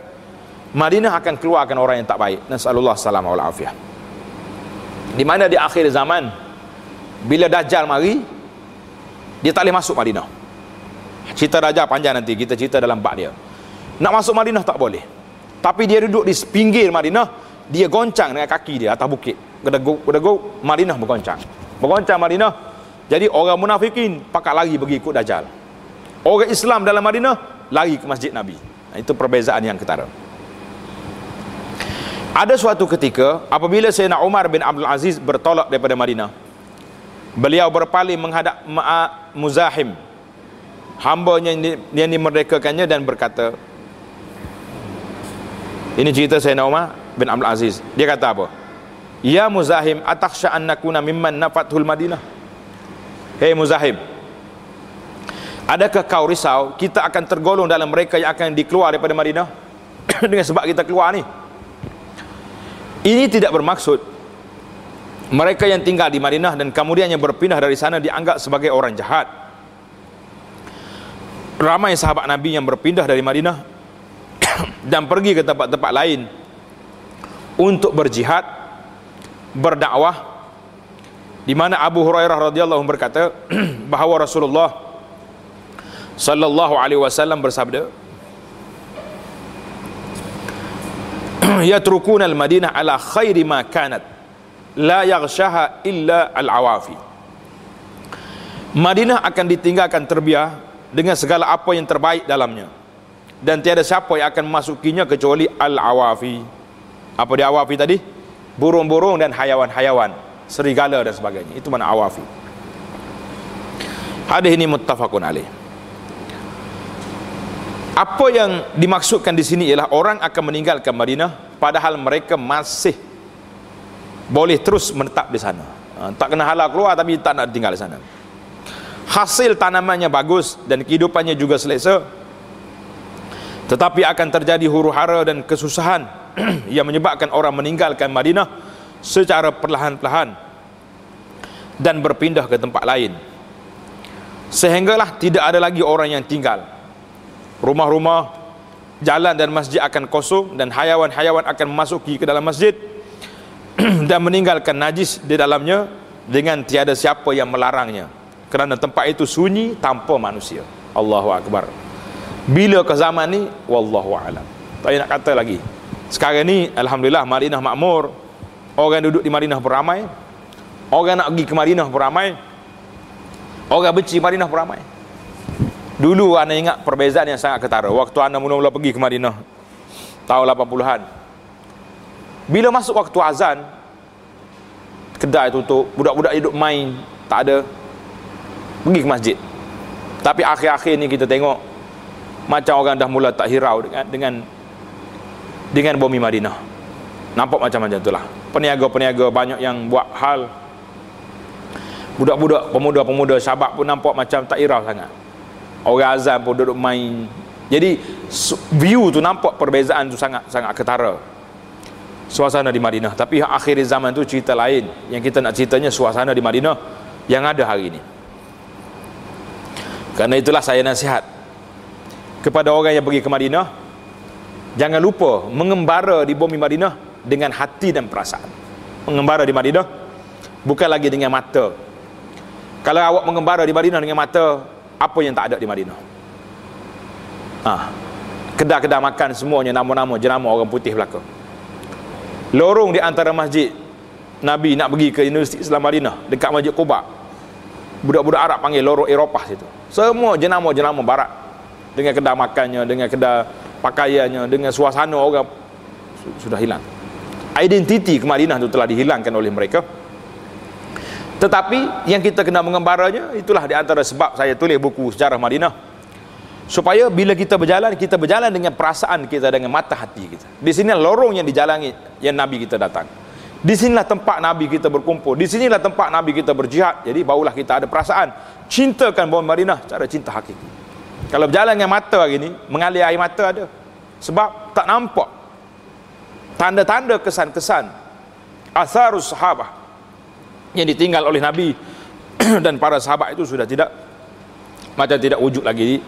Madinah akan keluarkan orang yang tak baik. Nasallallahu salamah wal afiyah. Di mana di akhir zaman, bila Dajjal mari, dia tak boleh masuk Madinah. Cerita Dajjal panjang, nanti kita cerita dalam bab dia. Nak masuk Madinah tak boleh, tapi dia duduk di pinggir Madinah, dia goncang dengan kaki dia atas bukit. Gedeguk Madinah bergoncang Madinah. Jadi orang munafikin pakat lari pergi ikut Dajjal. Orang Islam dalam Madinah lari ke masjid Nabi. Itu perbezaan yang ketara. Ada suatu ketika apabila Sayyidina Umar bin Abdul Aziz bertolak daripada Madinah, beliau berpaling menghadap Muzahim, hambanya yang dimerdekakannya, dan berkata, ini cerita Sayyidina Umar bin Abdul Aziz, dia kata apa? Ya Muzahim, atakhsha an nakuna mimman nafathul Madinah. Hei Muzahim, adakah kau risau kita akan tergolong dalam mereka yang akan dikeluar daripada Madinah dengan sebab kita keluar ni? Ini tidak bermaksud mereka yang tinggal di Madinah dan kemudian yang berpindah dari sana dianggap sebagai orang jahat. Ramai sahabat Nabi yang berpindah dari Madinah dan pergi ke tempat-tempat lain untuk berjihad, berdakwah, di mana Abu Hurairah radhiyallahu anhu berkata bahawa Rasulullah sallallahu alaihi wasallam bersabda, yatrukuna al-Madinah ala khairi ma kanat la yaghshaha illa al-awafi. Madinah akan ditinggalkan terbiar dengan segala apa yang terbaik dalamnya, dan tiada siapa yang akan memasukinya kecuali al-awafi. Apa dia awafi tadi? Burung-burung dan hayawan-hayawan, serigala dan sebagainya. Itu mana awafi. Hadis ini muttafaqun alaih. Apa yang dimaksudkan di sini ialah orang akan meninggalkan Madinah padahal mereka masih boleh terus menetap di sana. Tak kena halal keluar tapi tak nak tinggal di sana. Hasil tanamannya bagus dan kehidupannya juga selesa. Tetapi akan terjadi huru-hara dan kesusahan yang menyebabkan orang meninggalkan Madinah secara perlahan-lahan dan berpindah ke tempat lain, sehinggalah tidak ada lagi orang yang tinggal. Rumah-rumah, jalan dan masjid akan kosong, dan hayawan-hayawan akan memasuki ke dalam masjid dan meninggalkan najis di dalamnya dengan tiada siapa yang melarangnya, kerana tempat itu sunyi tanpa manusia. Allahu Akbar. Bila ke zaman ni, wallahu a'lam. Tak nak kata lagi. Sekarang ni alhamdulillah Madinah makmur, orang duduk di Madinah beramai, orang nak pergi ke Madinah beramai, orang benci Madinah beramai. Dulu anda ingat perbezaan yang sangat ketara waktu anda mula-mula pergi ke Madinah tahun 80-an. Bila masuk waktu azan, kedai tutup, budak-budak hidup main, tak ada, pergi ke masjid. Tapi akhir-akhir ni kita tengok macam orang dah mula tak hirau dengan bumi Madinah. Nampak macam itulah. Peniaga-peniaga banyak yang buat hal. Budak-budak, pemuda-pemuda syabab pun nampak macam tak hirau sangat. Orang azan pun duduk main. Jadi view tu nampak perbezaan tu sangat ketara suasana di Madinah. Tapi akhir zaman tu cerita lain. Yang kita nak ceritanya suasana di Madinah yang ada hari ini. Kerana itulah saya nasihat kepada orang yang pergi ke Madinah, jangan lupa mengembara di bumi Madinah dengan hati dan perasaan. Mengembara di Madinah bukan lagi dengan mata. Kalau awak mengembara di Madinah dengan mata, apa yang tak ada di Madinah? Kedai-kedai makan semuanya nama-nama jenama orang putih belaka. Lorong di antara masjid Nabi nak pergi ke Universiti Islam Madinah, dekat Masjid Quba, budak-budak Arab panggil lorong Eropah situ. Semua jenama-jenama barat, dengan kedai makannya, dengan kedai pakaiannya, dengan suasana orang sudah hilang. Identiti ke Madinah itu telah dihilangkan oleh mereka. Tetapi yang kita kena mengembaranya, itulah di antara sebab saya tulis buku Sejarah Madinah, supaya bila kita berjalan dengan perasaan kita, dengan mata hati kita. Di sinilah lorong yang dijalani yang Nabi kita datang. Di sinilah tempat Nabi kita berkumpul. Di sinilah tempat Nabi kita berjihad. Jadi barulah kita ada perasaan cintakan bumi Madinah, cara cinta hakiki. Kalau berjalan dengan mata hari ni, mengalir air mata ada. Sebab tak nampak tanda-tanda kesan-kesan atharus sahabah yang ditinggal oleh Nabi dan para sahabat itu sudah tidak wujud lagi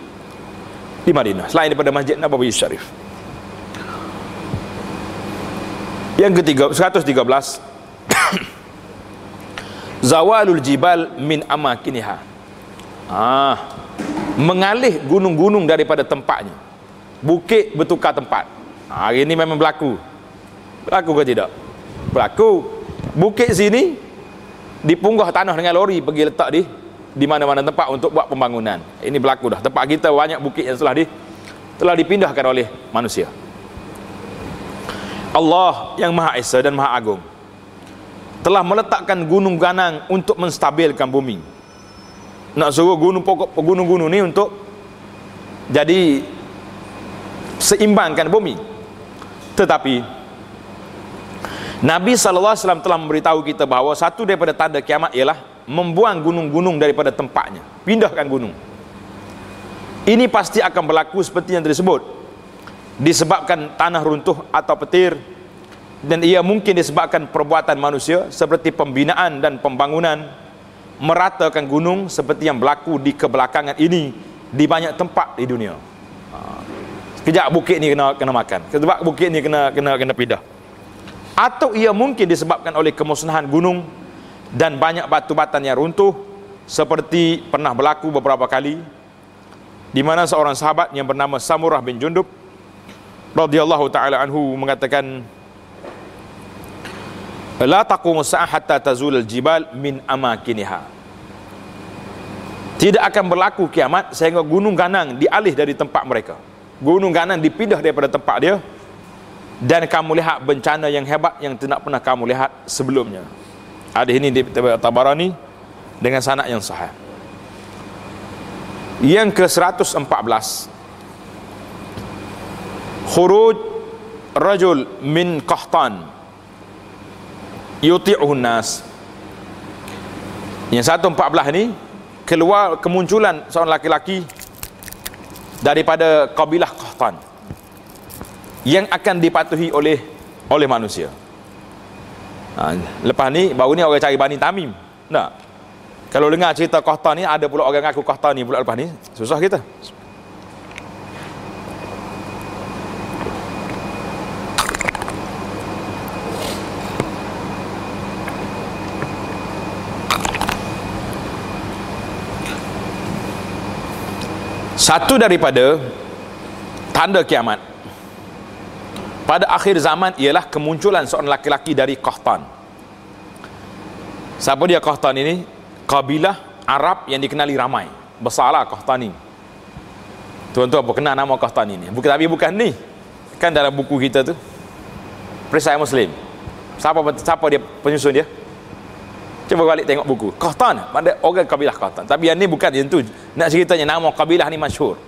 di Madinah, selain daripada Masjid Nabawi Syarif. Yang ketiga, 113 zawalul jibal min amakiniha. Mengalih gunung-gunung daripada tempatnya. Bukit bertukar tempat. Hari ini memang berlaku. Berlaku ke tidak? Berlaku. Bukit sini dipunggah tanah dengan lori pergi letak di mana-mana tempat untuk buat pembangunan. Ini berlaku dah. Tempat kita banyak bukit yang telah dipindahkan oleh manusia. Allah yang Maha Esa dan Maha Agung telah meletakkan gunung ganang untuk menstabilkan bumi. Nak suruh gunung-gunung ni untuk jadi seimbangkan bumi. Tetapi Nabi SAW telah memberitahu kita bahawa satu daripada tanda kiamat ialah membuang gunung-gunung daripada tempatnya, pindahkan gunung. Ini pasti akan berlaku seperti yang disebut, disebabkan tanah runtuh atau petir, dan ia mungkin disebabkan perbuatan manusia seperti pembinaan dan pembangunan meratakan gunung seperti yang berlaku di kebelakangan ini di banyak tempat di dunia. Sekejap bukit ni kena makan, sekejap bukit ni kena pindah. Atau ia mungkin disebabkan oleh kemusnahan gunung dan banyak batu batan yang runtuh, seperti pernah berlaku beberapa kali di mana seorang sahabat yang bernama Samurah bin Jundub radhiyallahu taala anhu mengatakan, la taqumu sa'ah hatta tazul al-jibal min amakiniha. Tidak akan berlaku kiamat sehingga gunung ganang dialih dari tempat mereka. Gunung ganang dipindah daripada tempat dia, dan kamu lihat bencana yang hebat yang tidak pernah kamu lihat sebelumnya. Hadis ini di Tabarani dengan sanad yang sahih. Yang ke-114, khuruj rajul min Qahtan yuti'uhun nas. Yang 114 ni kemunculan seorang laki-laki daripada kabilah Qahtan. yang akan dipatuhi oleh manusia. Lepas ni baru ni orang cari Bani Tamim. Nah, kalau dengar cerita Qahtan ni, ada pula orang ngaku Qahtan ni pula lepas ni, susah kita. Satu daripada tanda kiamat pada akhir zaman ialah kemunculan seorang laki-laki dari Qahtan. Siapa dia Qahtan ini? Kabilah Arab yang dikenali ramai. Besarlah Qahtan ini. Tuan-tuan berkenal nama Qahtan ini. Tapi bukan ni. Kan dalam buku kita tu, Perisai Muslim. Siapa dia penyusun dia? Cuba balik tengok buku. Qahtan, ada orang kabilah Qahtan. Tapi yang ni bukan yang tu. Nak ceritanya nama kabilah ni masyhur.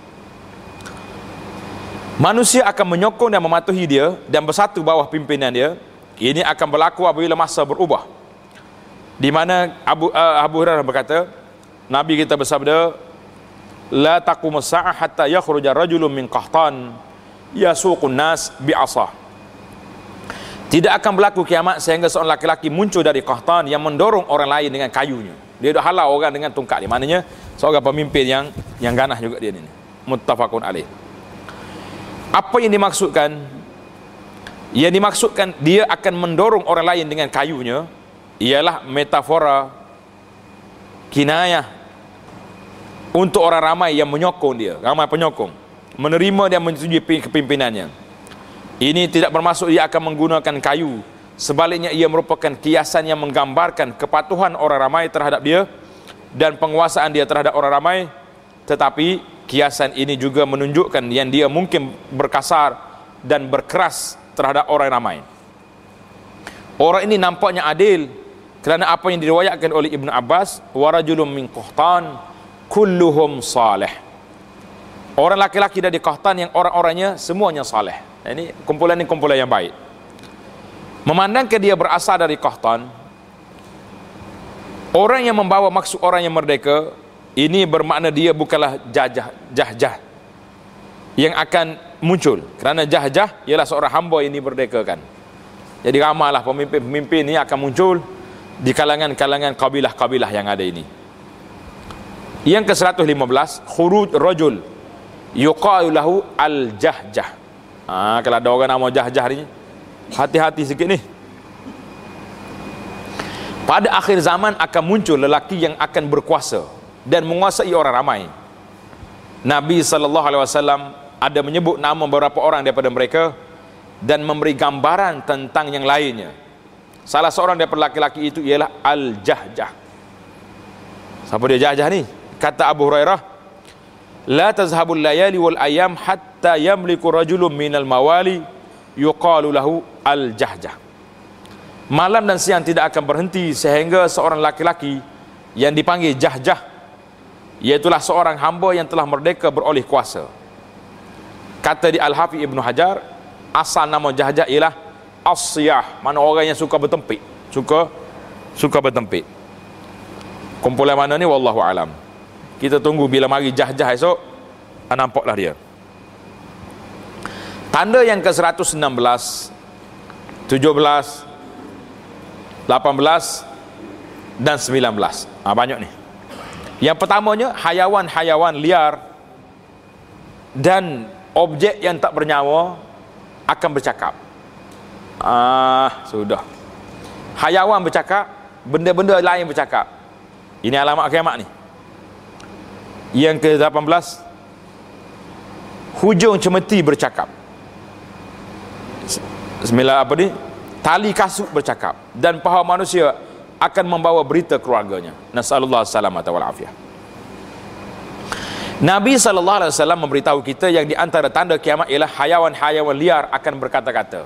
Manusia akan menyokong dan mematuhi dia dan bersatu bawah pimpinan dia. Ini akan berlaku apabila masa berubah. Di mana Abu Hurairah berkata, Nabi kita bersabda, la taqumus sa'ah hatta yakhruja rajulun min Qahtan yasuqun nas bi'asah. Tidak akan berlaku kiamat sehingga seorang laki-laki muncul dari Qahtan yang mendorong orang lain dengan kayunya. Dia dah halau orang dengan tongkat dia. Maknanya seorang pemimpin yang ganas juga dia ni. Muttafaqun alaih. Apa yang dimaksudkan? Yang dimaksudkan dia akan mendorong orang lain dengan kayunya ialah metafora kinayah untuk orang ramai yang menyokong dia, ramai penyokong, menerima dan menyetujui kepimpinannya. Ini tidak bermaksud dia akan menggunakan kayu. Sebaliknya ia merupakan kiasan yang menggambarkan kepatuhan orang ramai terhadap dia dan penguasaan dia terhadap orang ramai. Tetapi kiasan ini juga menunjukkan yang dia mungkin berkasar dan berkeras terhadap orang ramai. Orang ini nampaknya adil kerana apa yang diriwayatkan oleh Ibnu Abbas, warajulun min Qahtan kulluhum salih. Orang laki-laki dari Qahtan yang orang-orangnya semuanya saleh. Ini kumpulan yang baik. Memandangkan dia berasal dari Qahtan, orang yang membawa maksud orang yang merdeka, ini bermakna dia bukanlah Jahjah yang akan muncul, kerana Jahjah ialah seorang hamba yang dimerdekakan. Jadi ramailah pemimpin-pemimpin ini akan muncul di kalangan-kalangan kabilah-kabilah yang ada ini. Yang ke-115, khuruj rajul yuqalu lahu al-Jahjah. Kalau ada orang nama Jahjah ni, hati-hati sikit ni. Pada akhir zaman akan muncul lelaki yang akan berkuasa dan menguasai orang ramai. Nabi SAW ada menyebut nama beberapa orang daripada mereka dan memberi gambaran tentang yang lainnya. Salah seorang daripada laki-laki itu ialah Al-Jahjah. Siapa dia Jahjah ni? Kata Abu Hurairah, la tazhabul layali wal ayam hatta yamliku rajulun minal mawali yuqalu lahu Al-Jahjah. Malam dan siang tidak akan berhenti sehingga seorang laki-laki yang dipanggil Jahjah, iaitulah seorang hamba yang telah merdeka beroleh kuasa. Kata di Al-Hafiz Ibnu Hajar, asal nama Jahjah ialah As-Siyah, mana orang yang suka bertempik, suka bertempik. Kumpulan mana ni wallahu alam. Kita tunggu bila mari Jahjah esok, nampaklah dia. Tanda yang ke-116, 17, 18 dan 19. Banyak ni. Yang pertamanya, hayawan-hayawan liar dan objek yang tak bernyawa akan bercakap. Sudah. Hayawan bercakap, benda-benda lain bercakap. Ini alamat kiamat ni. Yang ke-18, hujung cemeti bercakap. Apa ni? Tali kasut bercakap, dan paha manusia akan membawa berita keluarganya. Nasallallahu salamata wal afiyah. Nabi SAW memberitahu kita yang di antara tanda kiamat ialah hayawan-hayawan liar akan berkata-kata.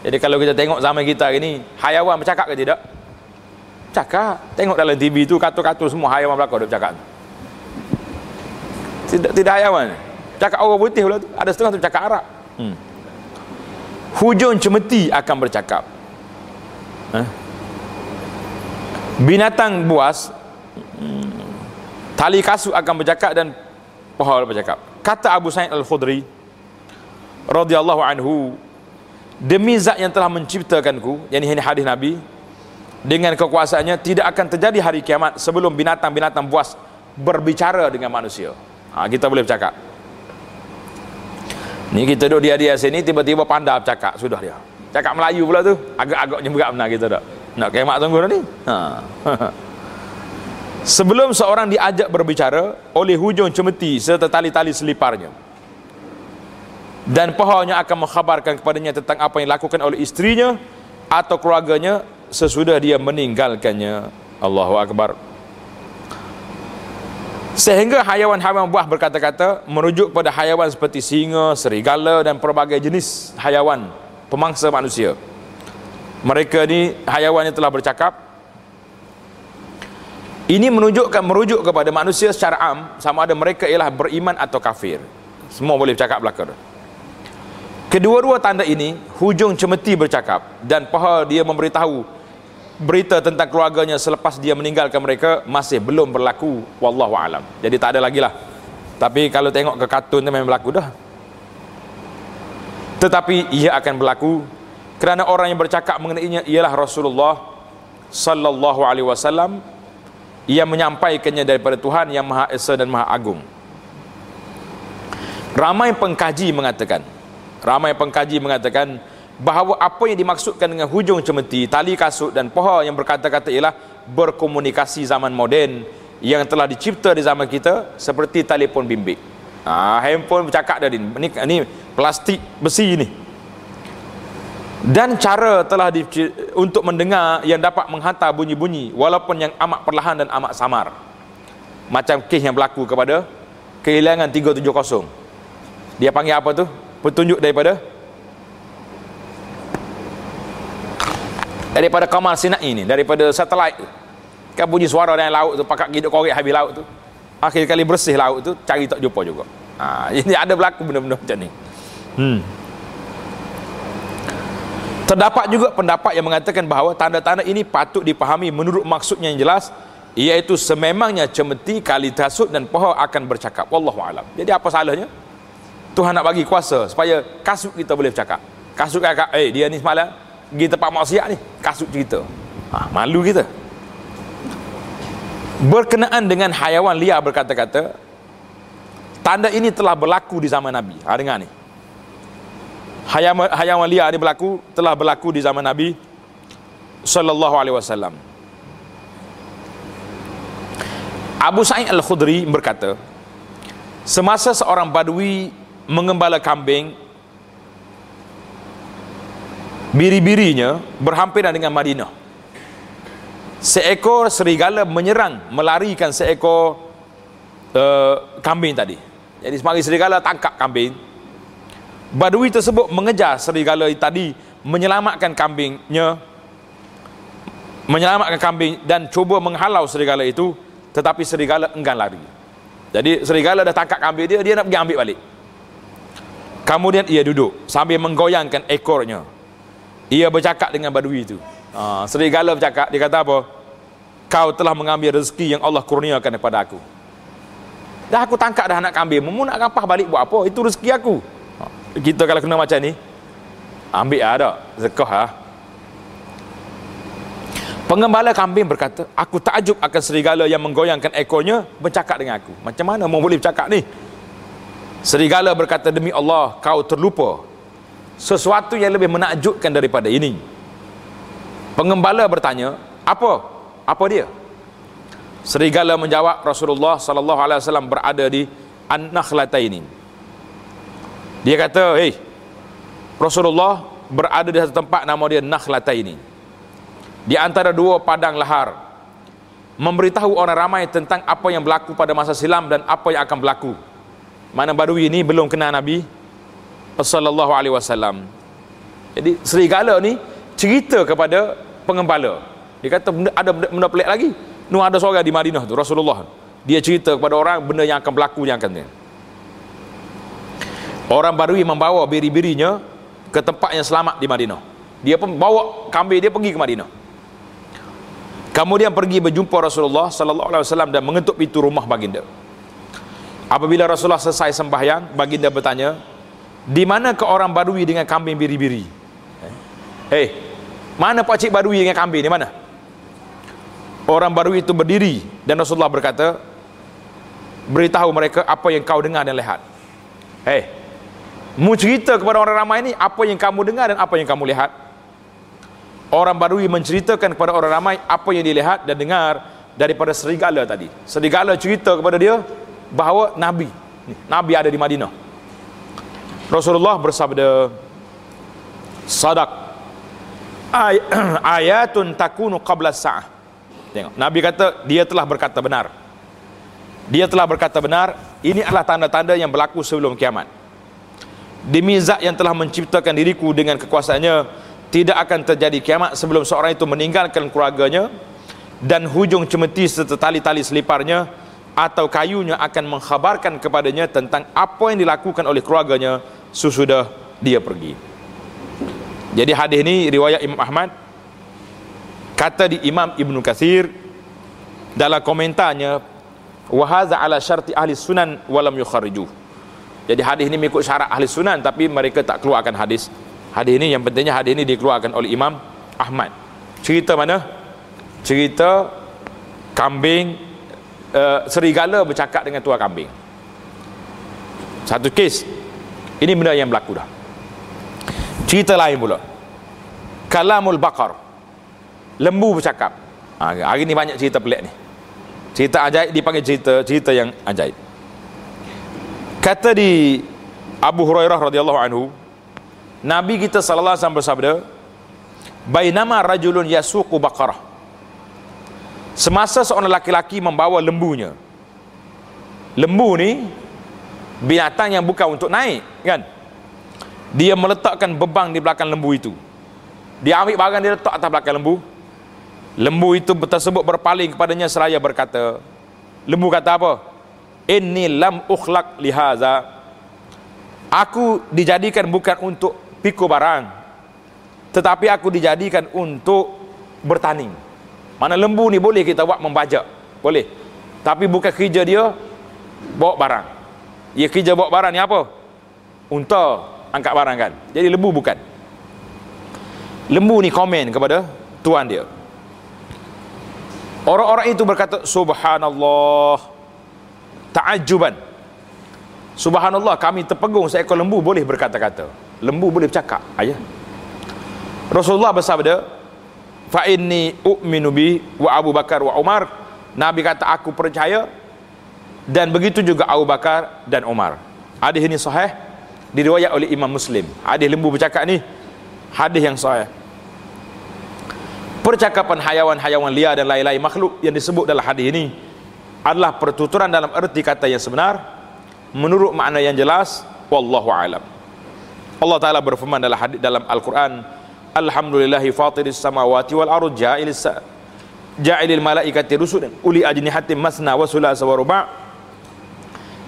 Jadi kalau kita tengok zaman kita hari ni, hayawan bercakap ke tidak? Cakap. Tengok dalam TV tu, kata-kata semua hayawan belakang duk cakap. Tidak hayawan. Cakap orang putih pula tu. Ada setengah tu cakap Arab. Hujung cemeti akan bercakap. Binatang buas, tali kasut akan bercakap dan paha bercakap. Kata Abu Sa'id Al-Khudri, radhiyallahu anhu, demi zat yang telah menciptakanku, yakni ini hadis Nabi, dengan kekuasaannya tidak akan terjadi hari kiamat sebelum binatang-binatang buas berbicara dengan manusia. Kita boleh bercakap. Ni kita duduk dia sini, tiba-tiba panda bercakap, sudah dia cakap Melayu pula tu, agak-agak nyembrak benar kita tak nak kiamat tunggu dah ni. Sebelum seorang diajak berbicara oleh hujung cemeti serta tali-tali seliparnya, dan pahanya akan mengkhabarkan kepadanya tentang apa yang dilakukan oleh istrinya atau keluarganya sesudah dia meninggalkannya. Allahu Akbar. Sehingga hayawan-hayawan buah berkata-kata merujuk pada hayawan seperti singa, serigala dan pelbagai jenis hayawan pemangsa manusia. Mereka ni hayawan yang telah bercakap. Ini merujuk kepada manusia secara am, sama ada mereka ialah beriman atau kafir. Semua boleh bercakap belaka. Kedua-dua tanda ini, hujung cemeti bercakap dan paha dia memberitahu berita tentang keluarganya selepas dia meninggalkan mereka, masih belum berlaku. Wallahu alam. Jadi tak ada lagi lah. Tapi kalau tengok ke kartun tu memang berlaku dah. Tetapi ia akan berlaku kerana orang yang bercakap mengenainya ialah Rasulullah sallallahu alaihi wasallam, yang menyampaikannya daripada Tuhan yang Maha Esa dan Maha Agung. Ramai pengkaji mengatakan bahawa apa yang dimaksudkan dengan hujung cemeti, tali kasut dan paha yang berkata-kata ialah berkomunikasi zaman moden yang telah dicipta di zaman kita, seperti telefon bimbit. Handphone bercakap dah ni plastik besi ni. Dan cara telah untuk mendengar yang dapat menghantar bunyi-bunyi walaupun yang amat perlahan dan amat samar. Macam kes yang berlaku kepada kehilangan 370. Dia panggil apa tu? Petunjuk daripada Kamal Sinai ni, daripada satelit tu. Kan bunyi suara dalam laut tu, pakak hidup korek habis laut tu. Akhir kali bersih laut tu, cari tak jumpa juga. Jadi ada berlaku benda-benda macam ni. Terdapat juga pendapat yang mengatakan bahawa tanda-tanda ini patut dipahami menurut maksudnya yang jelas, iaitu sememangnya cemeti, kali kasut dan paha akan bercakap. Wallahu alam. Jadi apa salahnya? Tuhan nak bagi kuasa supaya kasut kita boleh bercakap. Kasut cakap, dia ni semalam pergi tempat maksiat ni, kasut cerita. Malu kita. Berkenaan dengan hayawan liar berkata-kata, tanda ini telah berlaku di zaman Nabi. Dengar ni. Hayawan liar ni telah berlaku di zaman Nabi sallallahu alaihi wasallam. Abu Sa'id Al-Khudri berkata, semasa seorang badui mengembala kambing, biri-birinya berhampiran dengan Madinah. Seekor serigala melarikan seekor kambing tadi. Jadi semari serigala tangkap kambing, badui tersebut mengejar serigala tadi, menyelamatkan kambing dan cuba menghalau serigala itu, tetapi serigala enggan lari. Jadi serigala dah tangkap kambing dia nak pergi ambil balik. Kemudian ia duduk sambil menggoyangkan ekornya. Ia bercakap dengan badui itu. Serigala bercakap, dia kata apa? Kau telah mengambil rezeki yang Allah kurniakan kepada aku. Dah aku tangkap dah anak kambing, mu nak kapah balik buat apa? Itu rezeki aku. Kita kalau kena macam ni, ambil ada zakah. Pengembala kambing berkata, aku takjub akan serigala yang menggoyangkan ekornya bercakap dengan aku. Macam mana mau boleh bercakap ni? Serigala berkata, demi Allah, kau terlupa sesuatu yang lebih menakjubkan daripada ini. Pengembala bertanya, apa dia? Serigala menjawab, Rasulullah sallallahu alaihi wasallam berada di An-Nakhlataini. Dia kata, Rasulullah berada di satu tempat nama dia Nakhlataini, di antara dua padang lahar, memberitahu orang ramai tentang apa yang berlaku pada masa silam dan apa yang akan berlaku. Mana badui ini belum kenal Nabi sallallahu alaihi wasallam. Jadi serigala ni cerita kepada pengembala. Dia kata ada benda pelik lagi. Ada seorang di Madinah tu, Rasulullah. Dia cerita kepada orang benda yang akan berlaku yang akan. Orang badui membawa biri-birinya ke tempat yang selamat di Madinah. Dia pun bawa kambing dia pergi ke Madinah. Kemudian pergi berjumpa Rasulullah sallallahu alaihi wasallam dan mengetuk pintu rumah baginda. Apabila Rasulullah selesai sembahyang, baginda bertanya, Di mana ke orang Badui dengan kambing biri-biri? Mana Pak Cik Badui dengan kambing? Di mana? Orang Badui itu berdiri dan Rasulullah berkata, beritahu mereka apa yang kau dengar dan lihat. Mu cerita kepada orang ramai ini apa yang kamu dengar dan apa yang kamu lihat. Orang Badui menceritakan kepada orang ramai apa yang dilihat dan dengar daripada serigala tadi. Serigala cerita kepada dia bahawa Nabi ada di Madinah. Rasulullah bersabda, sadaq ayatun takunu qabla sa'ah. Tengok, Nabi kata dia telah berkata benar. Dia telah berkata benar. Ini adalah tanda-tanda yang berlaku sebelum kiamat. Demi Zat yang telah menciptakan diriku dengan kekuasaannya, tidak akan terjadi kiamat sebelum seorang itu meninggalkan keluarganya dan hujung cemeti serta tali-tali seliparnya atau kayunya akan mengkhabarkan kepadanya tentang apa yang dilakukan oleh keluarganya sesudah dia pergi. Jadi hadis ini riwayat Imam Ahmad. Kata di Imam Ibnu Katsir dalam komentarnya, wa hadza ala syarti ahli sunan wa lam yukharrijuh. Jadi hadis ini mengikut syarat ahli sunan tapi mereka tak keluarkan hadis. Hadis ini yang pentingnya hadis ini dikeluarkan oleh Imam Ahmad. Cerita mana? Cerita kambing, serigala bercakap dengan tuan kambing. Satu kes. Ini benda yang berlaku dah. Cerita lain pula, kalamul baqar, lembu bercakap. Hari ni banyak cerita pelik ni. Cerita ajaib dipanggil cerita yang ajaib. Kata di Abu Hurairah radhiyallahu anhu, Nabi kita sallallahu alaihi wasallam bersabda, bainama rajulun yasuqu baqarah. Semasa seorang laki-laki membawa lembunya. Lembu ni binatang yang bukan untuk naik, kan? Dia meletakkan beban di belakang lembu itu. Dia ambil barang, dia letak atas belakang lembu. Lembu itu tersebut berpaling kepadanya seraya berkata, lembu kata apa? Inni lam ukhlaq lihaza. Aku dijadikan bukan untuk pikul barang, tetapi aku dijadikan untuk bertanding. Mana lembu ni boleh kita buat membajak, boleh. Tapi bukan kerja dia bawa barang. Dia kerja bawa barang ni apa? Unta angkat barang, kan? Jadi lembu bukan. Lembu ni komen kepada tuan dia. Orang-orang itu berkata, subhanallah, ta'ajjuban. Subhanallah, kami terpegung seekor lembu boleh berkata-kata. Lembu boleh bercakap. Rasulullah bersabda, fa inni u'minu bi wa Abu Bakar wa Umar. Nabi kata, aku percaya, dan begitu juga Abu Bakar dan Umar. Hadis ini sahih, diriwayat oleh Imam Muslim. Hadis lembu bercakap ni hadis yang sahih. Percakapan hayawan-hayawan liar dan lain-lain makhluk yang disebut dalam hadis ini adalah pertuturan dalam erti kata yang sebenar menurut makna yang jelas, wallahu alam. Allah Ta'ala berfirman dalam Al-Quran, alhamdulillahi fatiris samawati wal ardh ja'ilil malaikati rusulan uli ajnihatin masna wa sulasa wa ruba'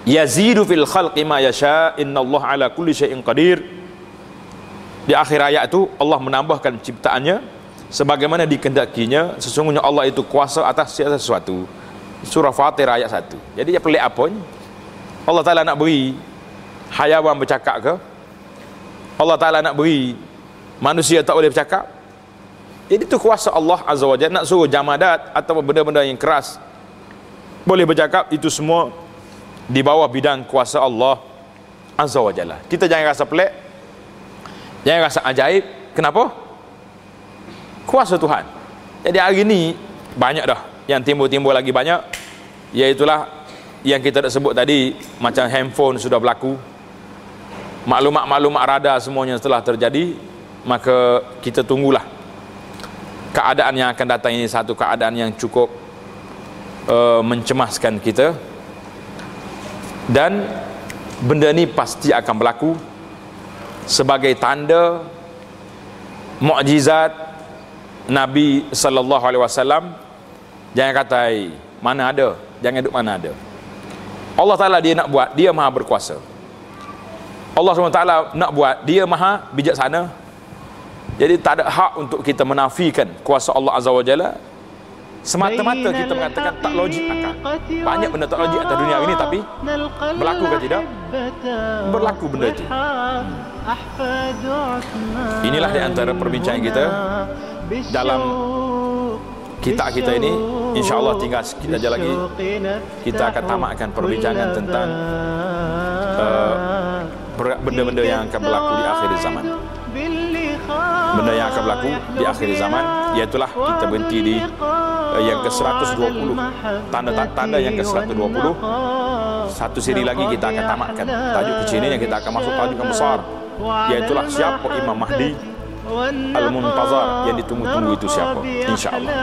yazidu fil khalqi ma yasha innallaha ala kulli syai'in qadir. Di akhir ayat itu Allah menambahkan ciptaannya sebagaimana dikehendakinya, sesungguhnya Allah itu kuasa atas segala sesuatu. Surah Fatir ayat 1. Jadi dia pelik apa ni? Allah Ta'ala nak beri hayawan bercakap ke? Allah Ta'ala nak beri manusia tak boleh bercakap? Jadi itu kuasa Allah Azza wa Jalla. Nak suruh jamadat atau benda-benda yang keras boleh bercakap, itu semua di bawah bidang kuasa Allah Azza wa Jalla. Kita jangan rasa pelik, jangan rasa ajaib. Kenapa? Kuasa Tuhan. Jadi hari ni banyak dah yang timbul-timbul lagi banyak, iaitulah yang kita dah sebut tadi, macam handphone sudah berlaku, maklumat-maklumat radar semuanya telah terjadi. Maka kita tunggulah keadaan yang akan datang ini, satu keadaan yang cukup mencemaskan kita, dan benda ni pasti akan berlaku sebagai tanda mukjizat Nabi sallallahu alaihi wasallam. Jangan kata mana ada, jangan duduk mana ada. Allah Ta'ala dia nak buat, dia maha berkuasa. Allah SWT nak buat, dia maha bijaksana. Jadi tak ada hak untuk kita menafikan kuasa Allah Azza wa Jalla. Semata-mata kita mengatakan tak logik akal. Banyak benda tak logik atas dunia ini, tapi berlaku ke tidak? Berlaku benda itu. Inilah di antara perbincangan kita dalam kitab kita ini. InsyaAllah tinggal sedikit saja lagi kita akan tamatkan perbincangan tentang benda-benda yang akan berlaku di akhir zaman. Benda yang akan berlaku di akhir zaman, iaitulah kita berhenti di yang ke-120, tanda-tanda yang ke-120. Satu siri lagi kita akan tamatkan tajuk kecil ini, yang kita akan masuk tajuk yang besar, iaitulah siapa Imam Mahdi Al-Muntazar, yang ditunggu-tunggu itu siapa. InsyaAllah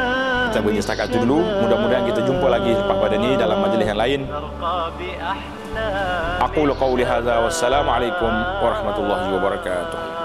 kita berhenti setakat itu dulu. Mudah-mudahan kita jumpa lagi lepas pada ini dalam majlis yang lain. Aqulu qawli hadza, wassalamualaikum warahmatullahi wabarakatuh.